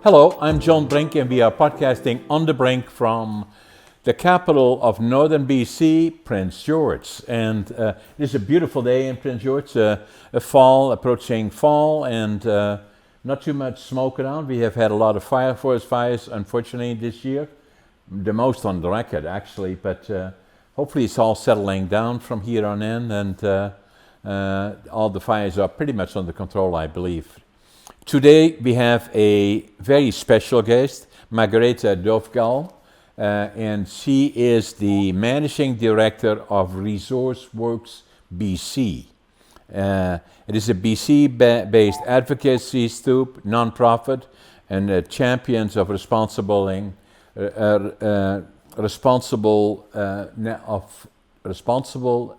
Hello, I'm John Brink, and we are podcasting on the Brink from the capital of northern BC, Prince George. And it is a beautiful day in Prince George, approaching fall, and not too much smoke around. We have had a lot of forest fires, unfortunately, this year, the most on the record, actually, but hopefully it's all settling down from here on in, and all the fires are pretty much under control, I believe. Today we have a very special guest, Margareta Dovgal, and she is the Managing Director of ResourceWorks BC. It is a BC-based advocacy non-profit and champions of responsible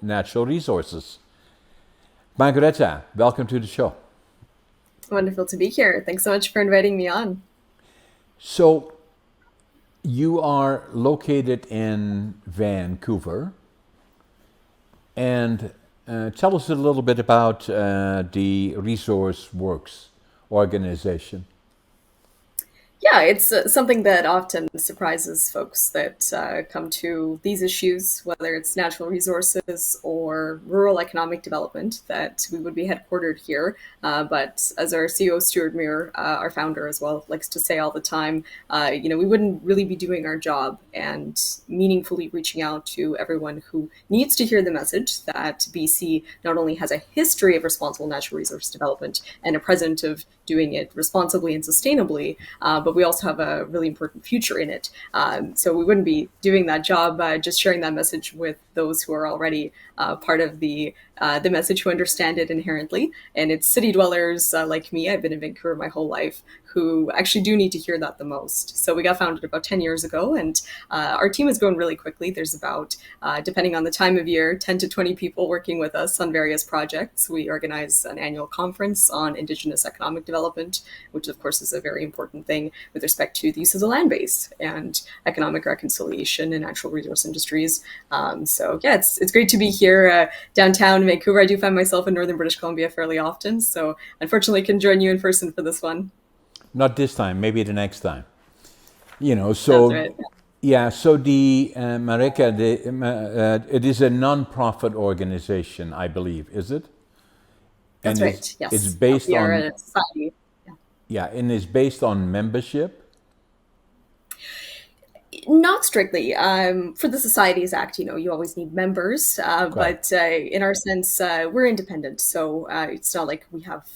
natural resources. Margareta, welcome to the show. Wonderful to be here. Thanks so much for inviting me on. So, you are located in Vancouver, and tell us a little bit about the ResourceWorks organization. Yeah, it's something that often surprises folks that come to these issues, whether it's natural resources or rural economic development, that we would be headquartered here. But as our CEO, Stuart Muir, our founder as well, likes to say all the time, we wouldn't really be doing our job and meaningfully reaching out to everyone who needs to hear the message that BC not only has a history of responsible natural resource development and a present of doing it responsibly and sustainably, but we also have a really important future in it. So we wouldn't be doing that job just sharing that message with those who are already part of the message, who understand it inherently. And it's city dwellers like me, I've been in Vancouver my whole life, who actually do need to hear that the most. So we got founded about 10 years ago, and our team is growing really quickly. There's about, depending on the time of year, 10 to 20 people working with us on various projects. We organize an annual conference on Indigenous economic development, which of course is a very important thing with respect to the use of the land base and economic reconciliation in natural resource industries. So yeah, it's great to be here downtown Vancouver. I do find myself in northern British Columbia fairly often, so unfortunately couldn't join you in person for this one. Not this time, maybe the next time. Sounds right. Yeah, so the Mareka, it is a non-profit organization, I believe, is it? That's And right. it's Yes. based We are on, a society. yeah, and it's based on membership. Not strictly. For the Societies Act, you always need members, Right. but in our sense, we're independent. So it's not like we have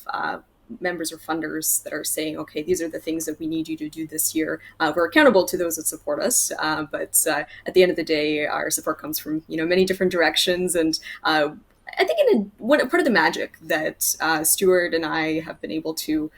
members or funders that are saying, okay, these are the things that we need you to do this year. We're accountable to those that support us, but at the end of the day, our support comes from many different directions. And I think part of the magic that Stuart and I have been able to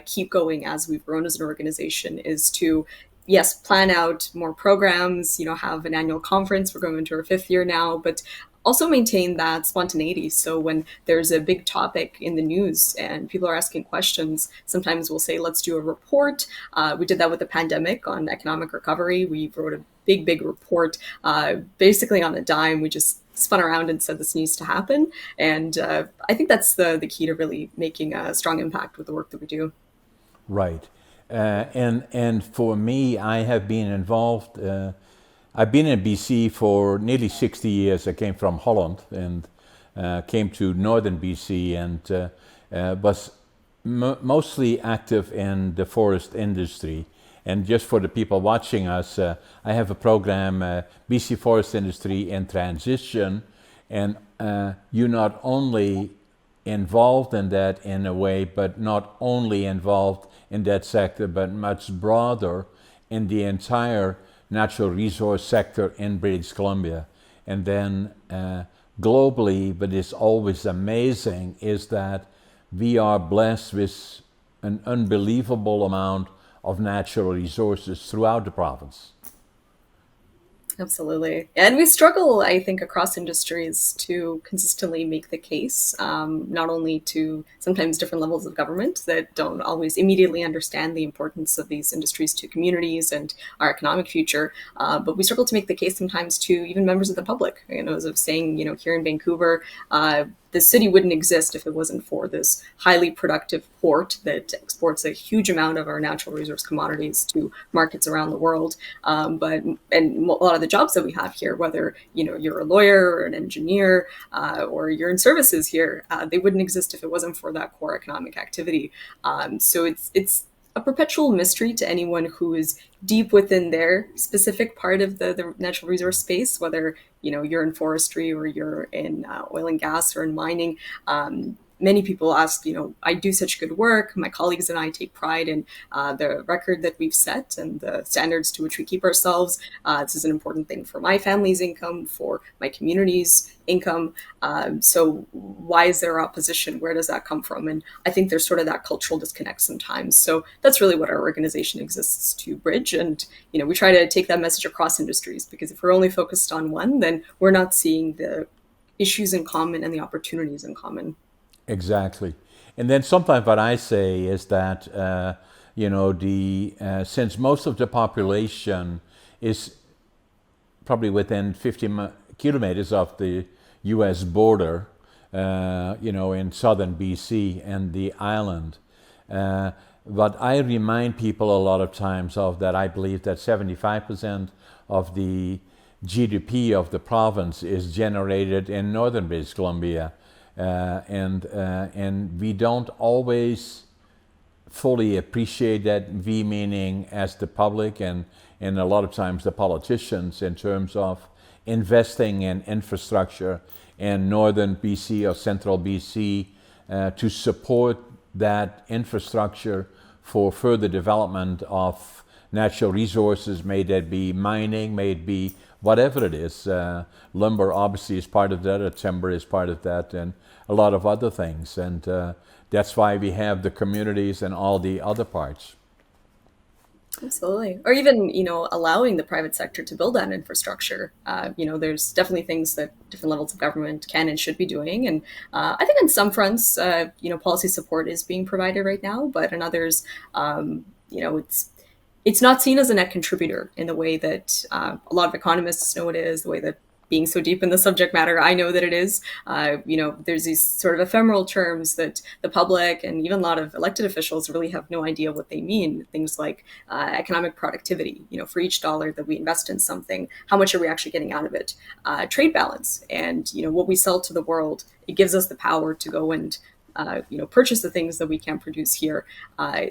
keep going as we've grown as an organization is to, yes, plan out more programs, have an annual conference. We're going into our fifth year now, but also maintain that spontaneity. So when there's a big topic in the news and people are asking questions, sometimes we'll say, let's do a report. We did that with the pandemic on economic recovery. We wrote a big report, basically on a dime. We just spun around and said this needs to happen. And I think that's the key to really making a strong impact with the work that we do. Right. And for me, I have been involved. I've been in BC for nearly 60 years. I came from Holland and came to northern BC and was mostly active in the forest industry. And just for the people watching us, I have a program, BC Forest Industry in Transition, and you not only involved in that in a way, but not only involved in that sector, but much broader in the entire natural resource sector in British Columbia. And then globally, but it's always amazing, is that we are blessed with an unbelievable amount of natural resources throughout the province. Absolutely. And we struggle, I think, across industries to consistently make the case, not only to sometimes different levels of government that don't always immediately understand the importance of these industries to communities and our economic future, but we struggle to make the case sometimes to even members of the public. As I was saying, here in Vancouver, the city wouldn't exist if it wasn't for this highly productive port that exports a huge amount of our natural resource commodities to markets around the world. And a lot of the jobs that we have here, whether you're a lawyer or an engineer or you're in services here, they wouldn't exist if it wasn't for that core economic activity. So it's a perpetual mystery to anyone who is deep within their specific part of the natural resource space, whether you're in forestry or you're in oil and gas or in mining. Many people ask, I do such good work. My colleagues and I take pride in the record that we've set and the standards to which we keep ourselves. This is an important thing for my family's income, for my community's income. So why is there opposition? Where does that come from? And I think there's sort of that cultural disconnect sometimes. So that's really what our organization exists to bridge. And, we try to take that message across industries, because if we're only focused on one, then we're not seeing the issues in common and the opportunities in common. Exactly. And then sometimes what I say is that, since most of the population is probably within 50 kilometers of the U.S. border, in southern BC and the island, but I remind people a lot of times of that I believe that 75% of the GDP of the province is generated in northern British Columbia. And we don't always fully appreciate that, we meaning as the public and a lot of times the politicians, in terms of investing in infrastructure in northern BC or central BC to support that infrastructure for further development of natural resources, may that be mining, may it be whatever it is. Lumber obviously is part of that, or timber is part of that, and a lot of other things. And that's why we have the communities and all the other parts. Absolutely. Or even, allowing the private sector to build that infrastructure. There's definitely things that different levels of government can and should be doing. And I think on some fronts, policy support is being provided right now, but in others, it's not seen as a net contributor in the way that a lot of economists know it is, the way that being so deep in the subject matter, I know that it is. There's these sort of ephemeral terms that the public and even a lot of elected officials really have no idea what they mean. Things like economic productivity, for each dollar that we invest in something, how much are we actually getting out of it? Trade balance, and what we sell to the world, it gives us the power to go and purchase the things that we can produce here.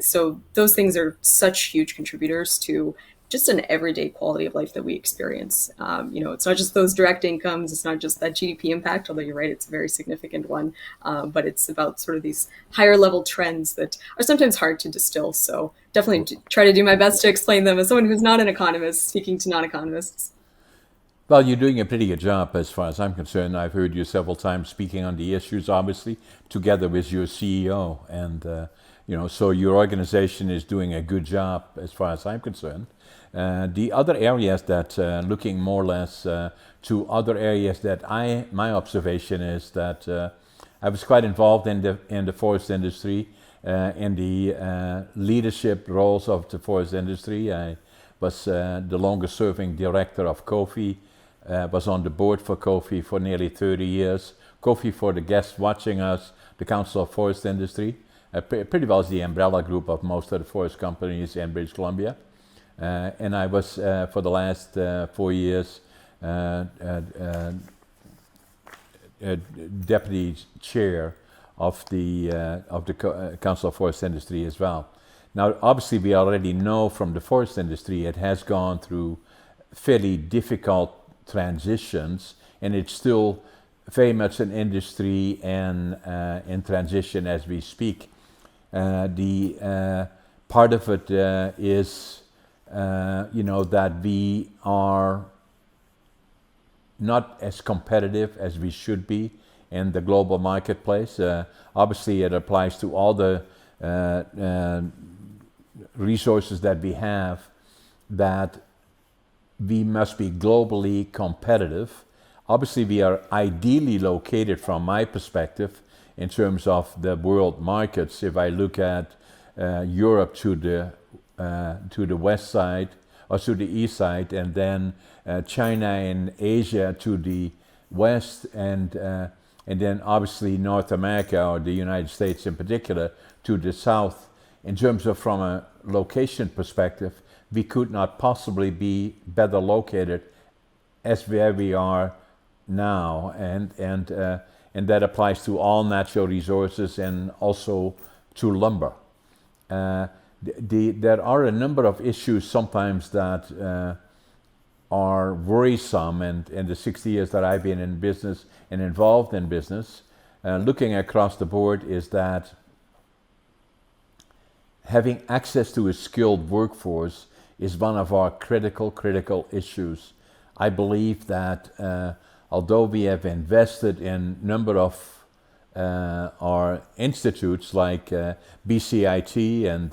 So those things are such huge contributors to just an everyday quality of life that we experience. It's not just those direct incomes, it's not just that GDP impact, although you're right, it's a very significant one, but it's about sort of these higher level trends that are sometimes hard to distill. So definitely try to do my best to explain them as someone who's not an economist speaking to non-economists. Well, you're doing a pretty good job as far as I'm concerned. I've heard you several times speaking on the issues, obviously, together with your CEO. And, so your organization is doing a good job as far as I'm concerned. The other areas that, looking more or less to other areas that my observation is that I was quite involved in the forest industry, in the leadership roles of the forest industry. I was the longest serving director of COFI, was on the board for COFI for nearly 30 years. COFI, for the guests watching us, the Council of Forest Industry, pretty well is the umbrella group of most of the forest companies in British Columbia. And I was, for the last 4 years, deputy chair of the Council of Forest Industry as well. Now, obviously, we already know from the forest industry it has gone through fairly difficult transitions, and it's still very much an industry in transition as we speak. The part of it is that we are not as competitive as we should be in the global marketplace. Obviously, it applies to all the resources that we have, that we must be globally competitive. Obviously, we are ideally located, from my perspective, in terms of the world markets. If I look at Europe to the west side, or to the east side, and then China and Asia to the west, and and then obviously North America, or the United States in particular, to the south. In terms of from a location perspective, we could not possibly be better located as where we are now, and that applies to all natural resources and also to lumber. There are a number of issues sometimes that are worrisome, and in the 60 years that I've been in business and involved in business, looking across the board, is that having access to a skilled workforce is one of our critical issues. I believe that although we have invested in a number of our institutes like BCIT and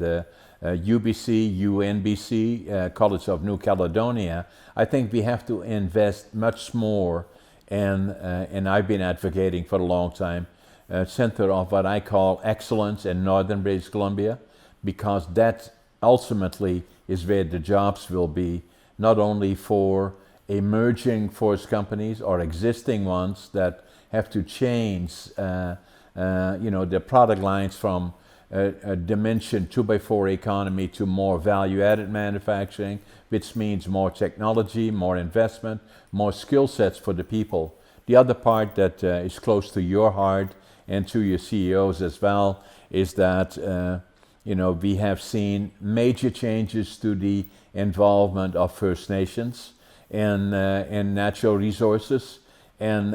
UBC, UNBC, College of New Caledonia, I think we have to invest much more, and I've been advocating for a long time, a center of what I call excellence in Northern British Columbia, because that ultimately is where the jobs will be, not only for emerging forest companies or existing ones that have to change their product lines from a dimension 2x4 economy to more value-added manufacturing, which means more technology, more investment, more skill sets for the people. The other part that is close to your heart and to your CEOs as well is that we have seen major changes to the involvement of First Nations in natural resources, and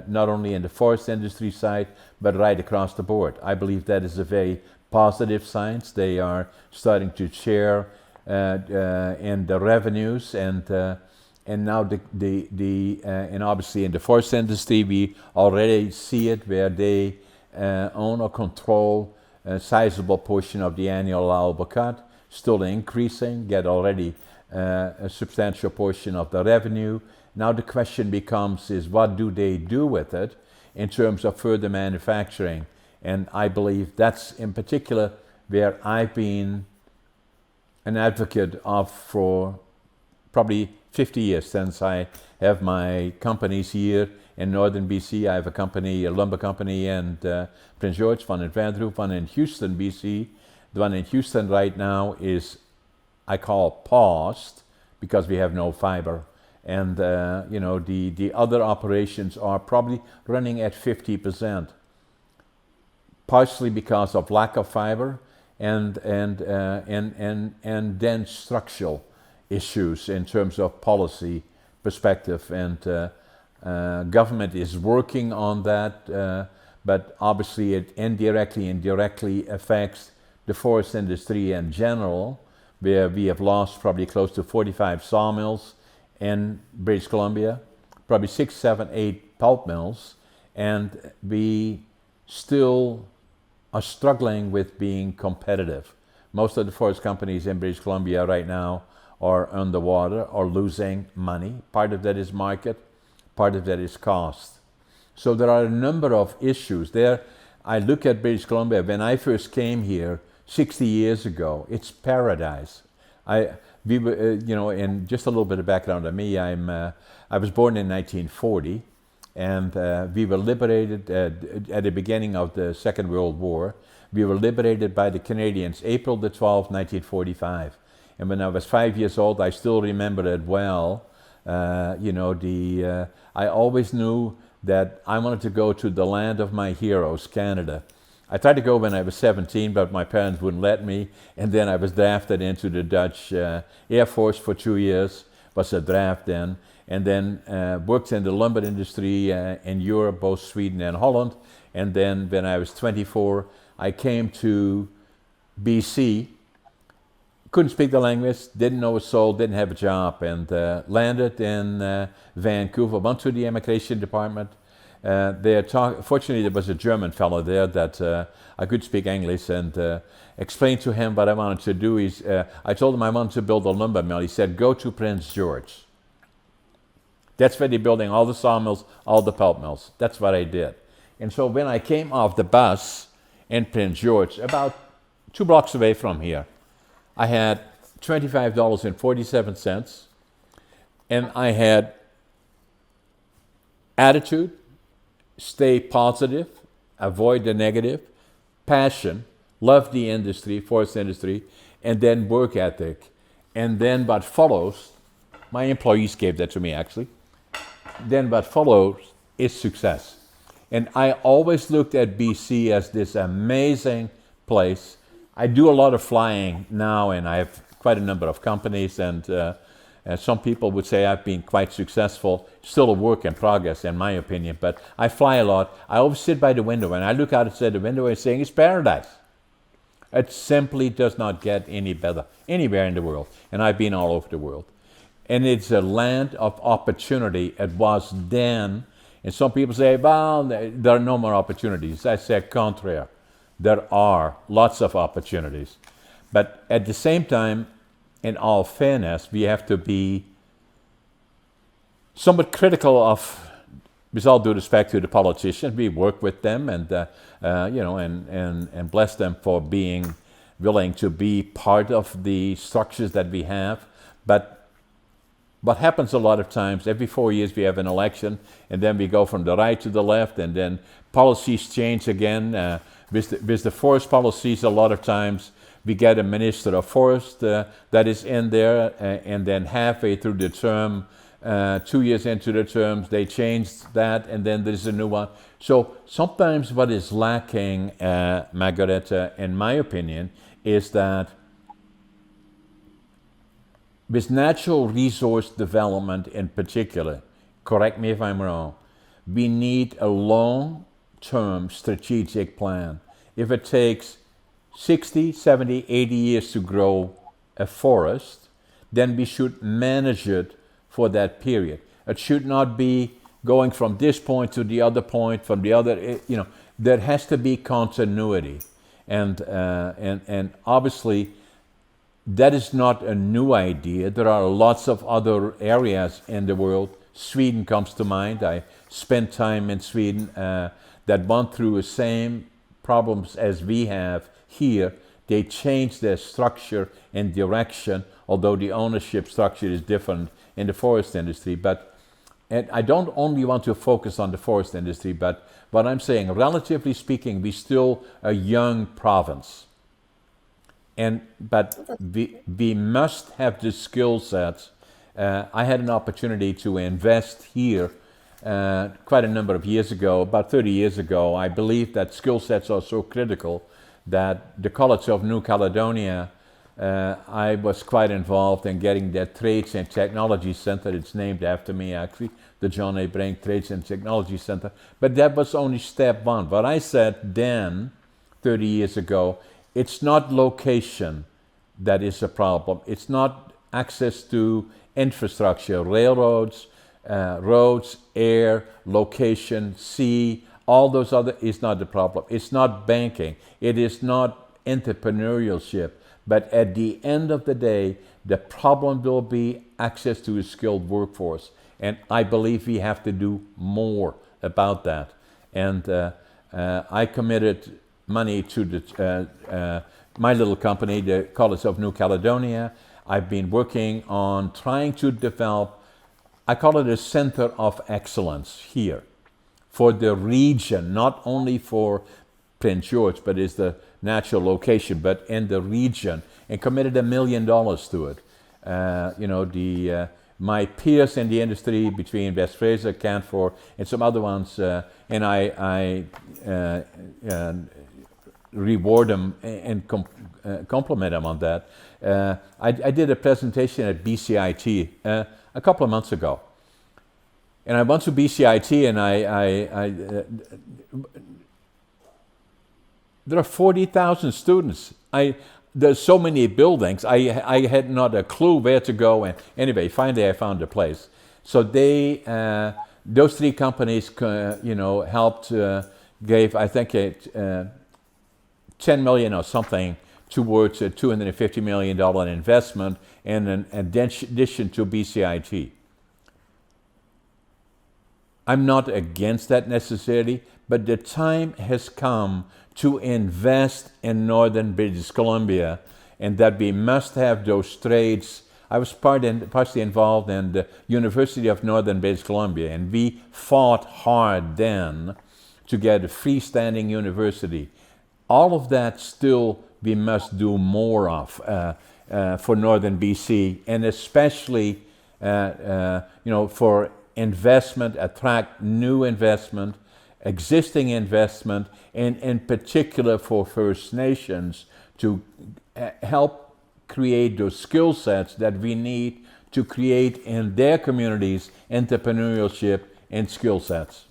not only in the forest industry side, but right across the board. I believe that is a very positive sign. They are starting to share in the revenues, and now and obviously in the forest industry we already see it, where they own or control a sizable portion of the annual allowable cut, still increasing, get already a substantial portion of the revenue. Now the question becomes is what do they do with it in terms of further manufacturing? And I believe that's in particular where I've been an advocate of for probably 50 years, since I have my companies here in northern BC. I have a company, a lumber company in Prince George, one in Vanderhoof, one in Houston, BC. The one in Houston right now is, I call, paused because we have no fiber. And the other operations are probably running at 50%, partially because of lack of fiber, and then structural issues in terms of policy perspective. And government is working on that, but obviously it indirectly affects the forest industry in general, where we have lost probably close to 45 sawmills in British Columbia, probably 6, 7, 8 pulp mills, and we still are struggling with being competitive. Most of the forest companies in British Columbia right now are underwater or losing money. Part of that is market, part of that is cost. So there are a number of issues there. I look at British Columbia. When I first came here 60 years ago, it's paradise. We were, and just a little bit of background on me. I was born in 1940, and we were liberated at the beginning of the Second World War. We were liberated by the Canadians April the 12th, 1945. And when I was 5 years old, I still remember it well. I always knew that I wanted to go to the land of my heroes, Canada. I tried to go when I was 17, but my parents wouldn't let me. And then I was drafted into the Dutch Air Force for 2 years, was a draft then. And then worked in the lumber industry in Europe, both Sweden and Holland. And then when I was 24, I came to BC. Couldn't speak the language, didn't know a soul, didn't have a job, and landed in Vancouver, went to the immigration department. Fortunately, there was a German fellow there that I could speak English, and explained to him what I wanted to do. I told him I wanted to build a lumber mill. He said, go to Prince George. That's where they're building all the sawmills, all the pulp mills. That's what I did. And so when I came off the bus in Prince George, about 2 blocks away from here, I had $25.47, and I had attitude, stay positive, avoid the negative, passion, love the industry, forest industry, and then work ethic. And then what follows, my employees gave that to me actually, then what follows is success. And I always looked at BC as this amazing place. I do a lot of flying now, and I have quite a number of companies, and some people would say I've been quite successful. Still a work in progress, in my opinion, but I fly a lot. I always sit by the window, and I look outside the window and saying, it's paradise. It simply does not get any better anywhere in the world, and I've been all over the world. And it's a land of opportunity. It was then, and some people say, well, there are no more opportunities. I say, contraire. There are lots of opportunities. But at the same time, in all fairness, we have to be somewhat critical of, with all due respect to the politicians. We work with them and and bless them for being willing to be part of the structures that we have. But what happens a lot of times, every 4 years we have an election, and then we go from the right to the left, and then policies change again. With the forest policies, a lot of times we get a minister of forest that is in there, and then halfway through the term, 2 years into the terms, they change that, and then there's a new one. So sometimes what is lacking, Margareta, in my opinion, is that with natural resource development in particular, correct me if I'm wrong, we need a long-term strategic plan. If it takes 60, 70, 80 years to grow a forest, then we should manage it for that period. It should not be going from this point to the other point, from the other, there has to be continuity. And obviously, that is not a new idea. There are lots of other areas in the world. Sweden comes to mind. I spent time in Sweden that went through the same problems as we have here. They changed their structure and direction, although the ownership structure is different in the forest industry. And I don't only want to focus on the forest industry, but what I'm saying, relatively speaking, we're still a young province. But we must have the skill sets. I had an opportunity to invest here quite a number of years ago, about 30 years ago. I believe that skill sets are so critical that the College of New Caledonia, I was quite involved in getting their Trades and Technology Center. It's named after me, actually, the John A. Brink Trades and Technology Center. But that was only step one. What I said then, 30 years ago, it's not location that is a problem. It's not access to infrastructure, railroads, roads, air, location, sea, all those other is not the problem. It's not banking. It is not entrepreneurship. But at the end of the day, the problem will be access to a skilled workforce. And I believe we have to do more about that. And I committed money to my little company, the College of New Caledonia. I've been working on trying to develop, I call it a center of excellence here for the region, not only for Prince George, but is the natural location, but in the region, and committed $1 million to it. My peers in the industry between West Fraser, Canfor, and some other ones, and I reward them and compliment them on that. I did a presentation at BCIT a couple of months ago. And I went to BCIT and there are 40,000 students. There's so many buildings. I had not a clue where to go. And anyway, finally I found a place. So those three companies, helped, gave, I think, $10 million or something towards a $250 million investment in an addition to BCIT. I'm not against that necessarily, but the time has come to invest in northern British Columbia, and that we must have those trades. I was partially involved in the University of Northern British Columbia, and we fought hard then to get a freestanding university. All of that still we must do more of for northern BC, and especially for investment, attract new investment, existing investment, and in particular for First Nations to help create those skill sets that we need to create in their communities entrepreneurship and skill sets.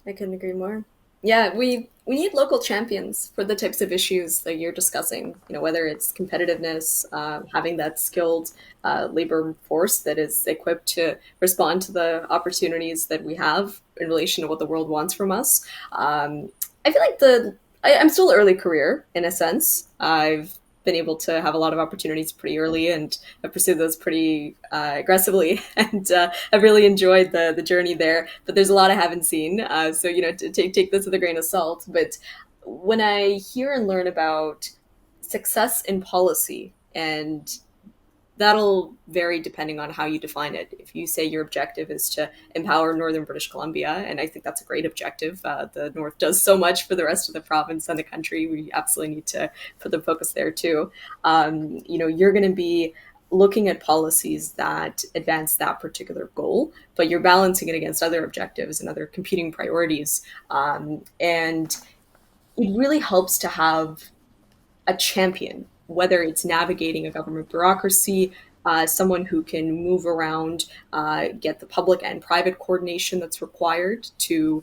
I couldn't agree more. Yeah, we need local champions for the types of issues that you're discussing. Whether it's competitiveness, having that skilled labor force that is equipped to respond to the opportunities that we have in relation to what the world wants from us. I feel like I'm still early career in a sense. I've been able to have a lot of opportunities pretty early and have pursued those pretty aggressively, and I've really enjoyed the journey there. But there's a lot I haven't seen, so take this with a grain of salt. But when I hear and learn about success in policy, and that'll vary depending on how you define it. If you say your objective is to empower Northern British Columbia, and I think that's a great objective, the North does so much for the rest of the province and the country, we absolutely need to put the focus there too. You're going to be looking at policies that advance that particular goal, but you're balancing it against other objectives and other competing priorities. And it really helps to have a champion, whether it's navigating a government bureaucracy, someone who can move around, get the public and private coordination that's required to,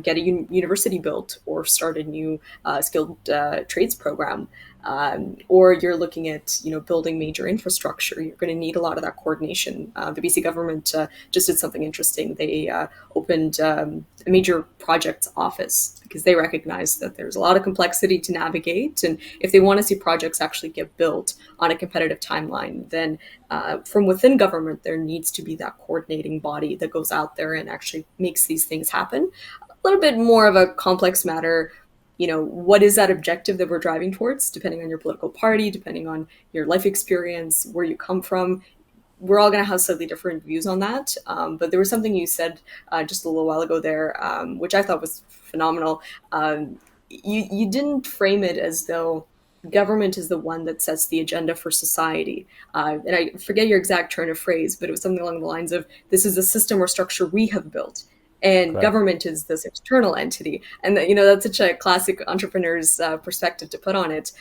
get a university built or start a new skilled trades program. Or you're looking at, building major infrastructure. You're going to need a lot of that coordination. The BC government just did something interesting. They opened a major projects office because they recognize that there's a lot of complexity to navigate. And if they want to see projects actually get built on a competitive timeline, then from within government, there needs to be that coordinating body that goes out there and actually makes these things happen. A little bit more of a complex matter. What is that objective that we're driving towards, depending on your political party, depending on your life experience, where you come from. We're all going to have slightly different views on that. But there was something you said just a little while ago there, which I thought was phenomenal. You didn't frame it as though government is the one that sets the agenda for society. And I forget your exact turn of phrase, but it was something along the lines of, this is a system or structure we have built. And right. Government is this external entity. And that's such a classic entrepreneur's perspective to put on it.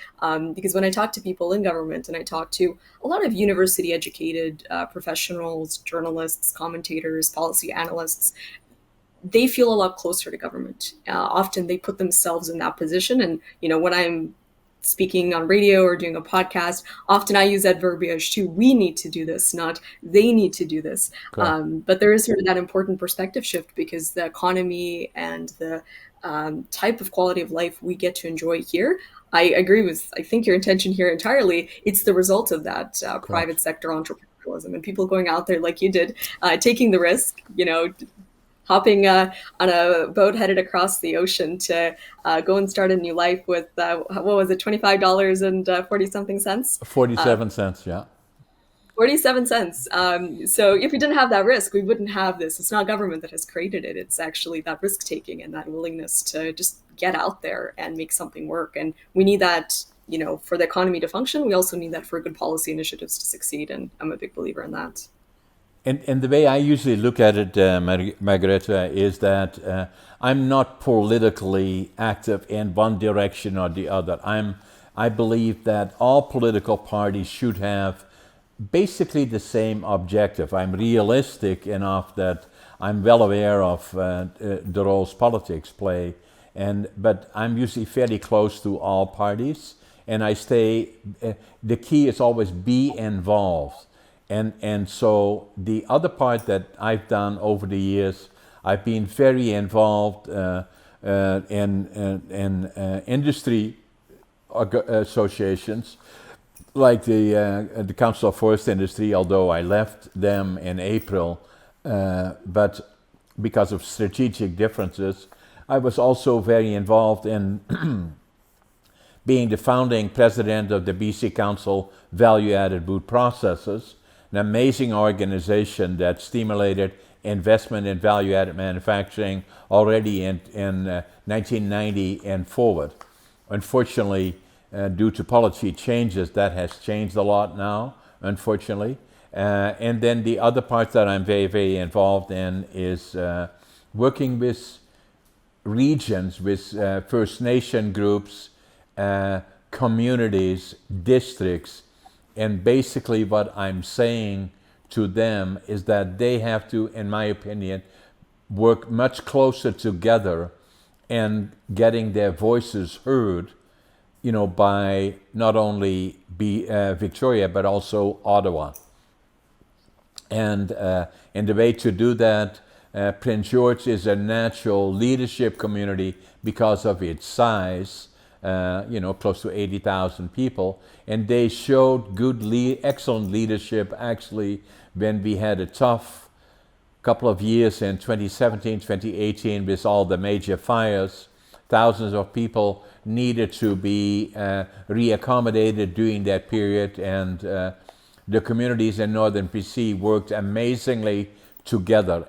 Because when I talk to people in government, and I talk to a lot of university educated professionals, journalists, commentators, policy analysts, they feel a lot closer to government. Often they put themselves in that position. And, when I'm speaking on radio or doing a podcast, often I use that verbiage too. We need to do this, not they need to do this. Cool. But there is sort of that important perspective shift, because the economy and the type of quality of life we get to enjoy here, I agree with, I think, your intention here entirely. It's the result of that private sector entrepreneurialism and people going out there like you did, taking the risk, hopping on a boat headed across the ocean to go and start a new life with, what was it, $25 and 40-something cents? 47 cents, yeah. 47 cents. So if we didn't have that risk, we wouldn't have this. It's not government that has created it. It's actually that risk-taking and that willingness to just get out there and make something work. And we need that, for the economy to function. We also need that for good policy initiatives to succeed. And I'm a big believer in that. And the way I usually look at it, Margareta, is that I'm not politically active in one direction or the other. I believe that all political parties should have basically the same objective. I'm realistic enough that I'm well aware of the roles politics play, but I'm usually fairly close to all parties, and I stay. The key is always be involved. And so the other part that I've done over the years, I've been very involved in industry associations, like the Council of Forest Industry, although I left them in April, but because of strategic differences. I was also very involved in being the founding president of the BC Council Value-Added Food Processors, an amazing organization that stimulated investment in value-added manufacturing already in 1990 and forward. Unfortunately, due to policy changes, that has changed a lot now, unfortunately. And then the other part that I'm very, very involved in is working with regions, with First Nation groups, communities, districts, and basically what I'm saying to them is that they have to, in my opinion, work much closer together and getting their voices heard, by not only Victoria, but also Ottawa. And the way to do that, Prince George is a natural leadership community because of its size, close to 80,000 people. And they showed excellent leadership actually when we had a tough couple of years in 2017, 2018 with all the major fires. Thousands of people needed to be reaccommodated during that period, and the communities in Northern BC worked amazingly together.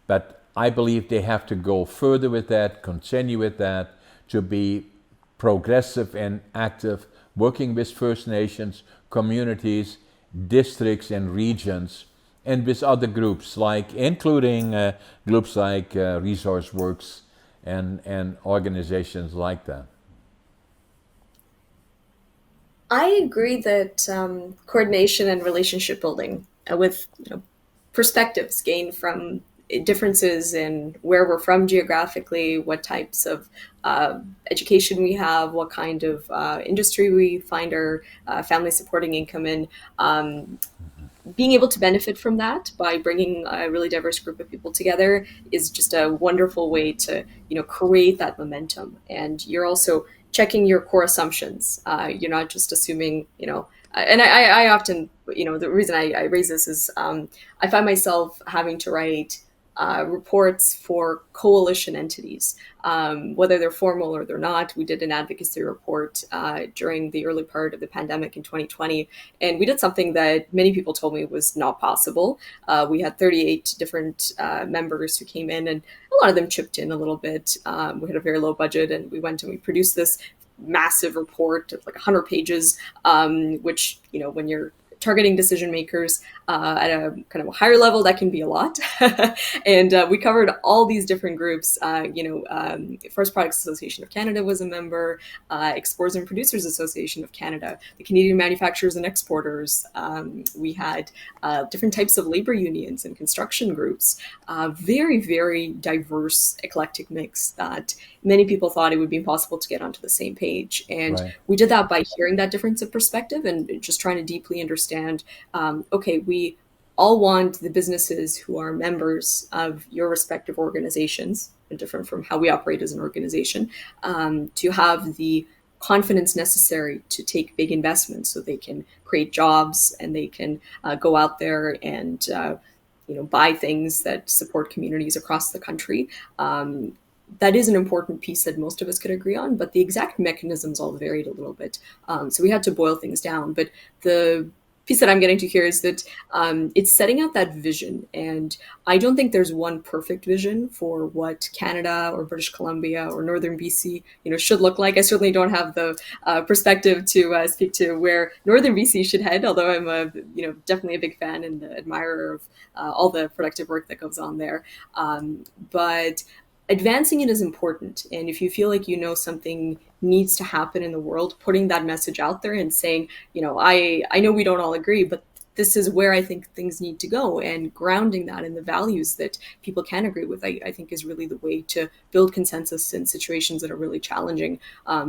But I believe they have to go further with that, continue with that, to be progressive and active, working with First Nations, communities, districts and regions, and with other groups, including groups like Resource Works and organizations like that. I agree that coordination and relationship building with perspectives gained from differences in where we're from geographically, what types of education we have, what kind of industry we find our family supporting income in. Being able to benefit from that by bringing a really diverse group of people together is just a wonderful way to create that momentum. And you're also checking your core assumptions. You're not just assuming, and I often, the reason I raise this is I find myself having to write reports for coalition entities, whether they're formal or they're not. We did an advocacy report during the early part of the pandemic in 2020, and we did something that many people told me was not possible. We had 38 different members who came in, and a lot of them chipped in a little bit. We had a very low budget, and we went and we produced this massive report of like 100 pages, which, when you're targeting decision makers at a kind of a higher level, that can be a lot. And we covered all these different groups. Forest Products Association of Canada was a member, Explorers and Producers Association of Canada, the Canadian Manufacturers and Exporters. We had different types of labor unions and construction groups. Very, very diverse, eclectic mix that many people thought it would be impossible to get onto the same page. And Right. we did that by hearing that difference of perspective and just trying to deeply understand, okay, we all want the businesses who are members of your respective organizations, different from how we operate as an organization, to have the confidence necessary to take big investments so they can create jobs and they can go out there and buy things that support communities across the country. That is an important piece that most of us could agree on, but the exact mechanisms all varied a little bit. So we had to boil things down. But the piece that I'm getting to here is that it's setting out that vision. And I don't think there's one perfect vision for what Canada or British Columbia or Northern BC, should look like. I certainly don't have the perspective to speak to where Northern BC should head, although I'm definitely a big fan and admirer of all the productive work that goes on there. But advancing it is important. And if you feel like something needs to happen in the world, putting that message out there and saying, I know we don't all agree, but this is where I think things need to go, and grounding that in the values that people can agree with, I think is really the way to build consensus in situations that are really challenging.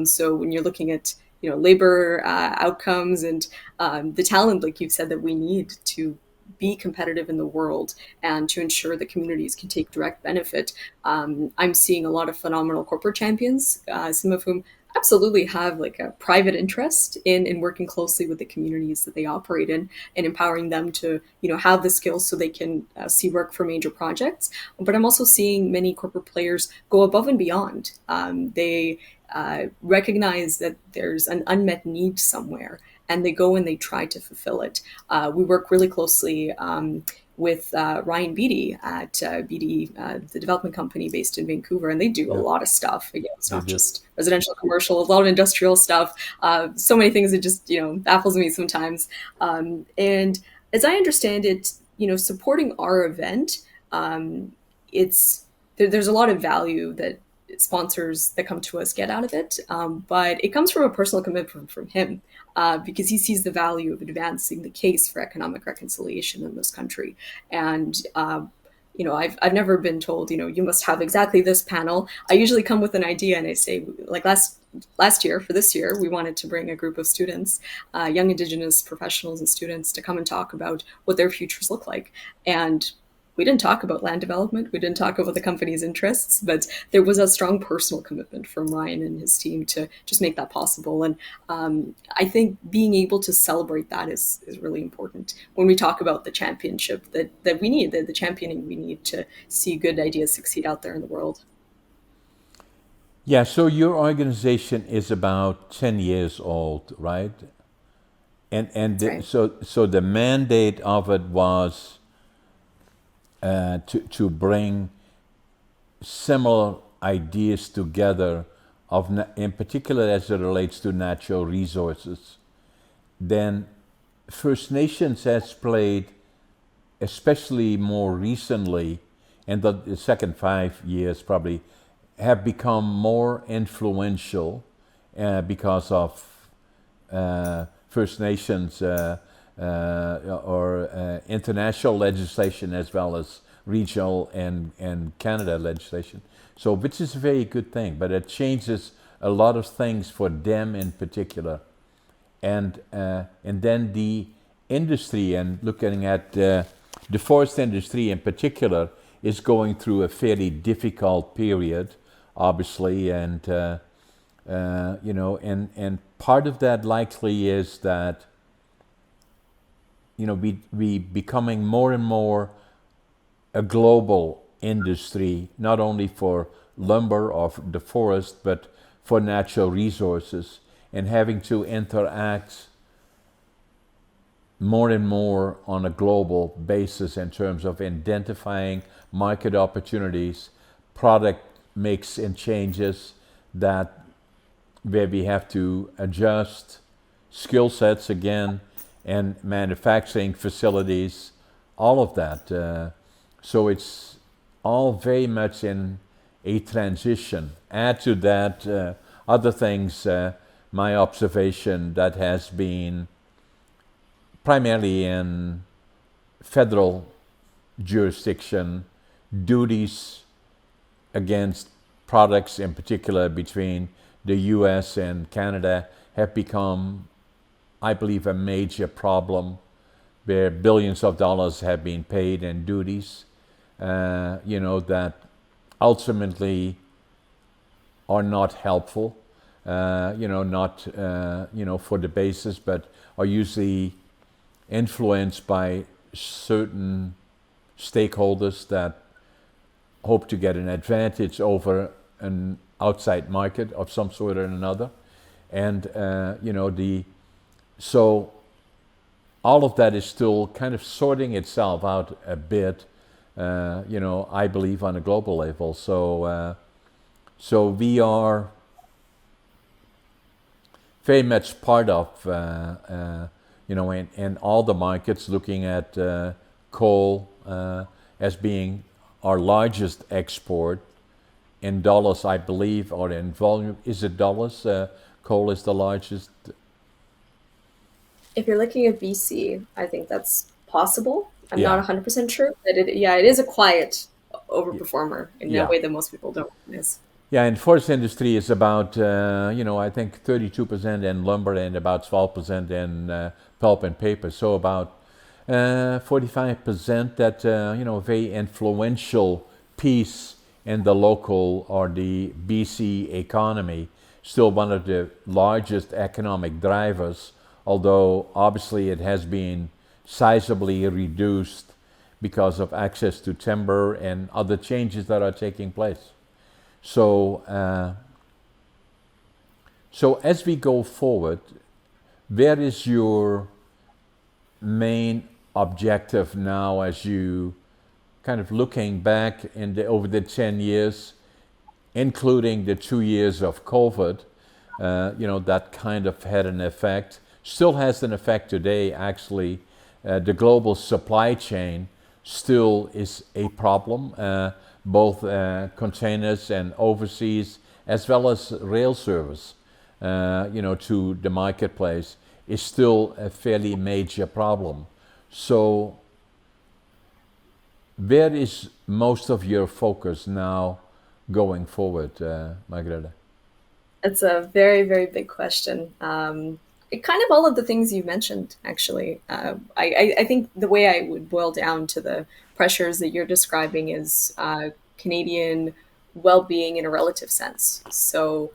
So when you're looking at labor outcomes and the talent, like you've said, that we need to be competitive in the world and to ensure that communities can take direct benefit. I'm seeing a lot of phenomenal corporate champions, some of whom absolutely have like a private interest in working closely with the communities that they operate in and empowering them to have the skills so they can see work for major projects. But I'm also seeing many corporate players go above and beyond. They recognize that there's an unmet need somewhere, and they go and they try to fulfill it. We work really closely with Ryan Beatty at Beatty, the development company based in Vancouver, and they do a Yeah, lot of stuff. Again, it's they not do. just residential, commercial, a lot of industrial stuff. So many things that just baffles me sometimes. And as I understand it, supporting our event, it's there's a lot of value that sponsors that come to us get out of it, but it comes from a personal commitment from him, because he sees the value of advancing the case for economic reconciliation in this country. And I've never been told, you must have exactly this panel. I usually come with an idea and I say, like last year, for this year, we wanted to bring a group of students, young Indigenous professionals and students, to come and talk about what their futures look like. And we didn't talk about land development. We didn't talk about the company's interests, but there was a strong personal commitment from Ryan and his team to just make that possible. And I think being able to celebrate that is really important when we talk about the championship that we need, the championing we need to see good ideas succeed out there in the world. Yeah, so your organization is about 10 years old, right? That's right. So the mandate of it was to bring similar ideas together, in particular as it relates to natural resources. Then First Nations has played, especially more recently, and the second 5 years probably, have become more influential because of First Nations or international legislation, as well as regional and Canada legislation. So, which is a very good thing, but it changes a lot of things for them in particular. And then the industry, and looking at the forest industry in particular, is going through a fairly difficult period, obviously, and and part of that likely is that we becoming more and more a global industry, not only for lumber or for the forest, but for natural resources, and having to interact more and more on a global basis in terms of identifying market opportunities, product mix and changes that where we have to adjust skill sets again, and manufacturing facilities, all of that. So it's all very much in a transition. Add to that other things, my observation that has been primarily in federal jurisdiction, duties against products in particular between the US and Canada have become, I believe, a major problem, where billions of dollars have been paid in duties, that ultimately are not helpful, not for the basis, but are usually influenced by certain stakeholders that hope to get an advantage over an outside market of some sort or another. And so all of that is still kind of sorting itself out a bit, I believe, on a global level. So we are very much part of, in all the markets, looking at coal as being our largest export in dollars, I believe, or in volume. Is it dollars? Coal is the largest. If you're looking at BC, I think that's possible. I'm not Yeah, 100% sure, but it is a quiet overperformer in a yeah. way that most people don't recognize. Yeah, and forest industry is about, I think 32% in lumber and about 12% in pulp and paper. So about 45% that, very influential piece in the local or the BC economy. Still one of the largest economic drivers, although obviously it has been sizably reduced because of access to timber and other changes that are taking place. So, so as we go forward, where is your main objective now as you kind of looking back over the 10 years, including the 2 years of COVID, that kind of had an effect, still has an effect today, actually. The global supply chain still is a problem, both containers and overseas, as well as rail service, to the marketplace, is still a fairly major problem. So, where is most of your focus now going forward, Margareta? It's a very, very big question. It kind of all of the things you mentioned, actually. I think the way I would boil down to the pressures that you're describing is Canadian well-being in a relative sense. So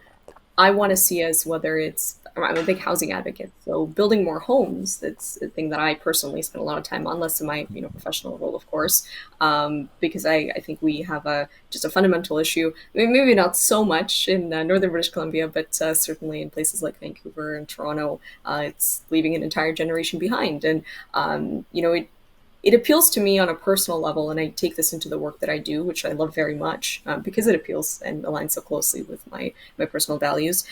I want to see us, whether it's, I'm a big housing advocate, so building more homes, that's a thing that I personally spend a lot of time on, less in my, professional role, of course, because I think we have just a fundamental issue. I mean, maybe not so much in northern British Columbia, but certainly in places like Vancouver and Toronto, it's leaving an entire generation behind. And, it appeals to me on a personal level, and I take this into the work that I do, which I love very much, because it appeals and aligns so closely with my personal values.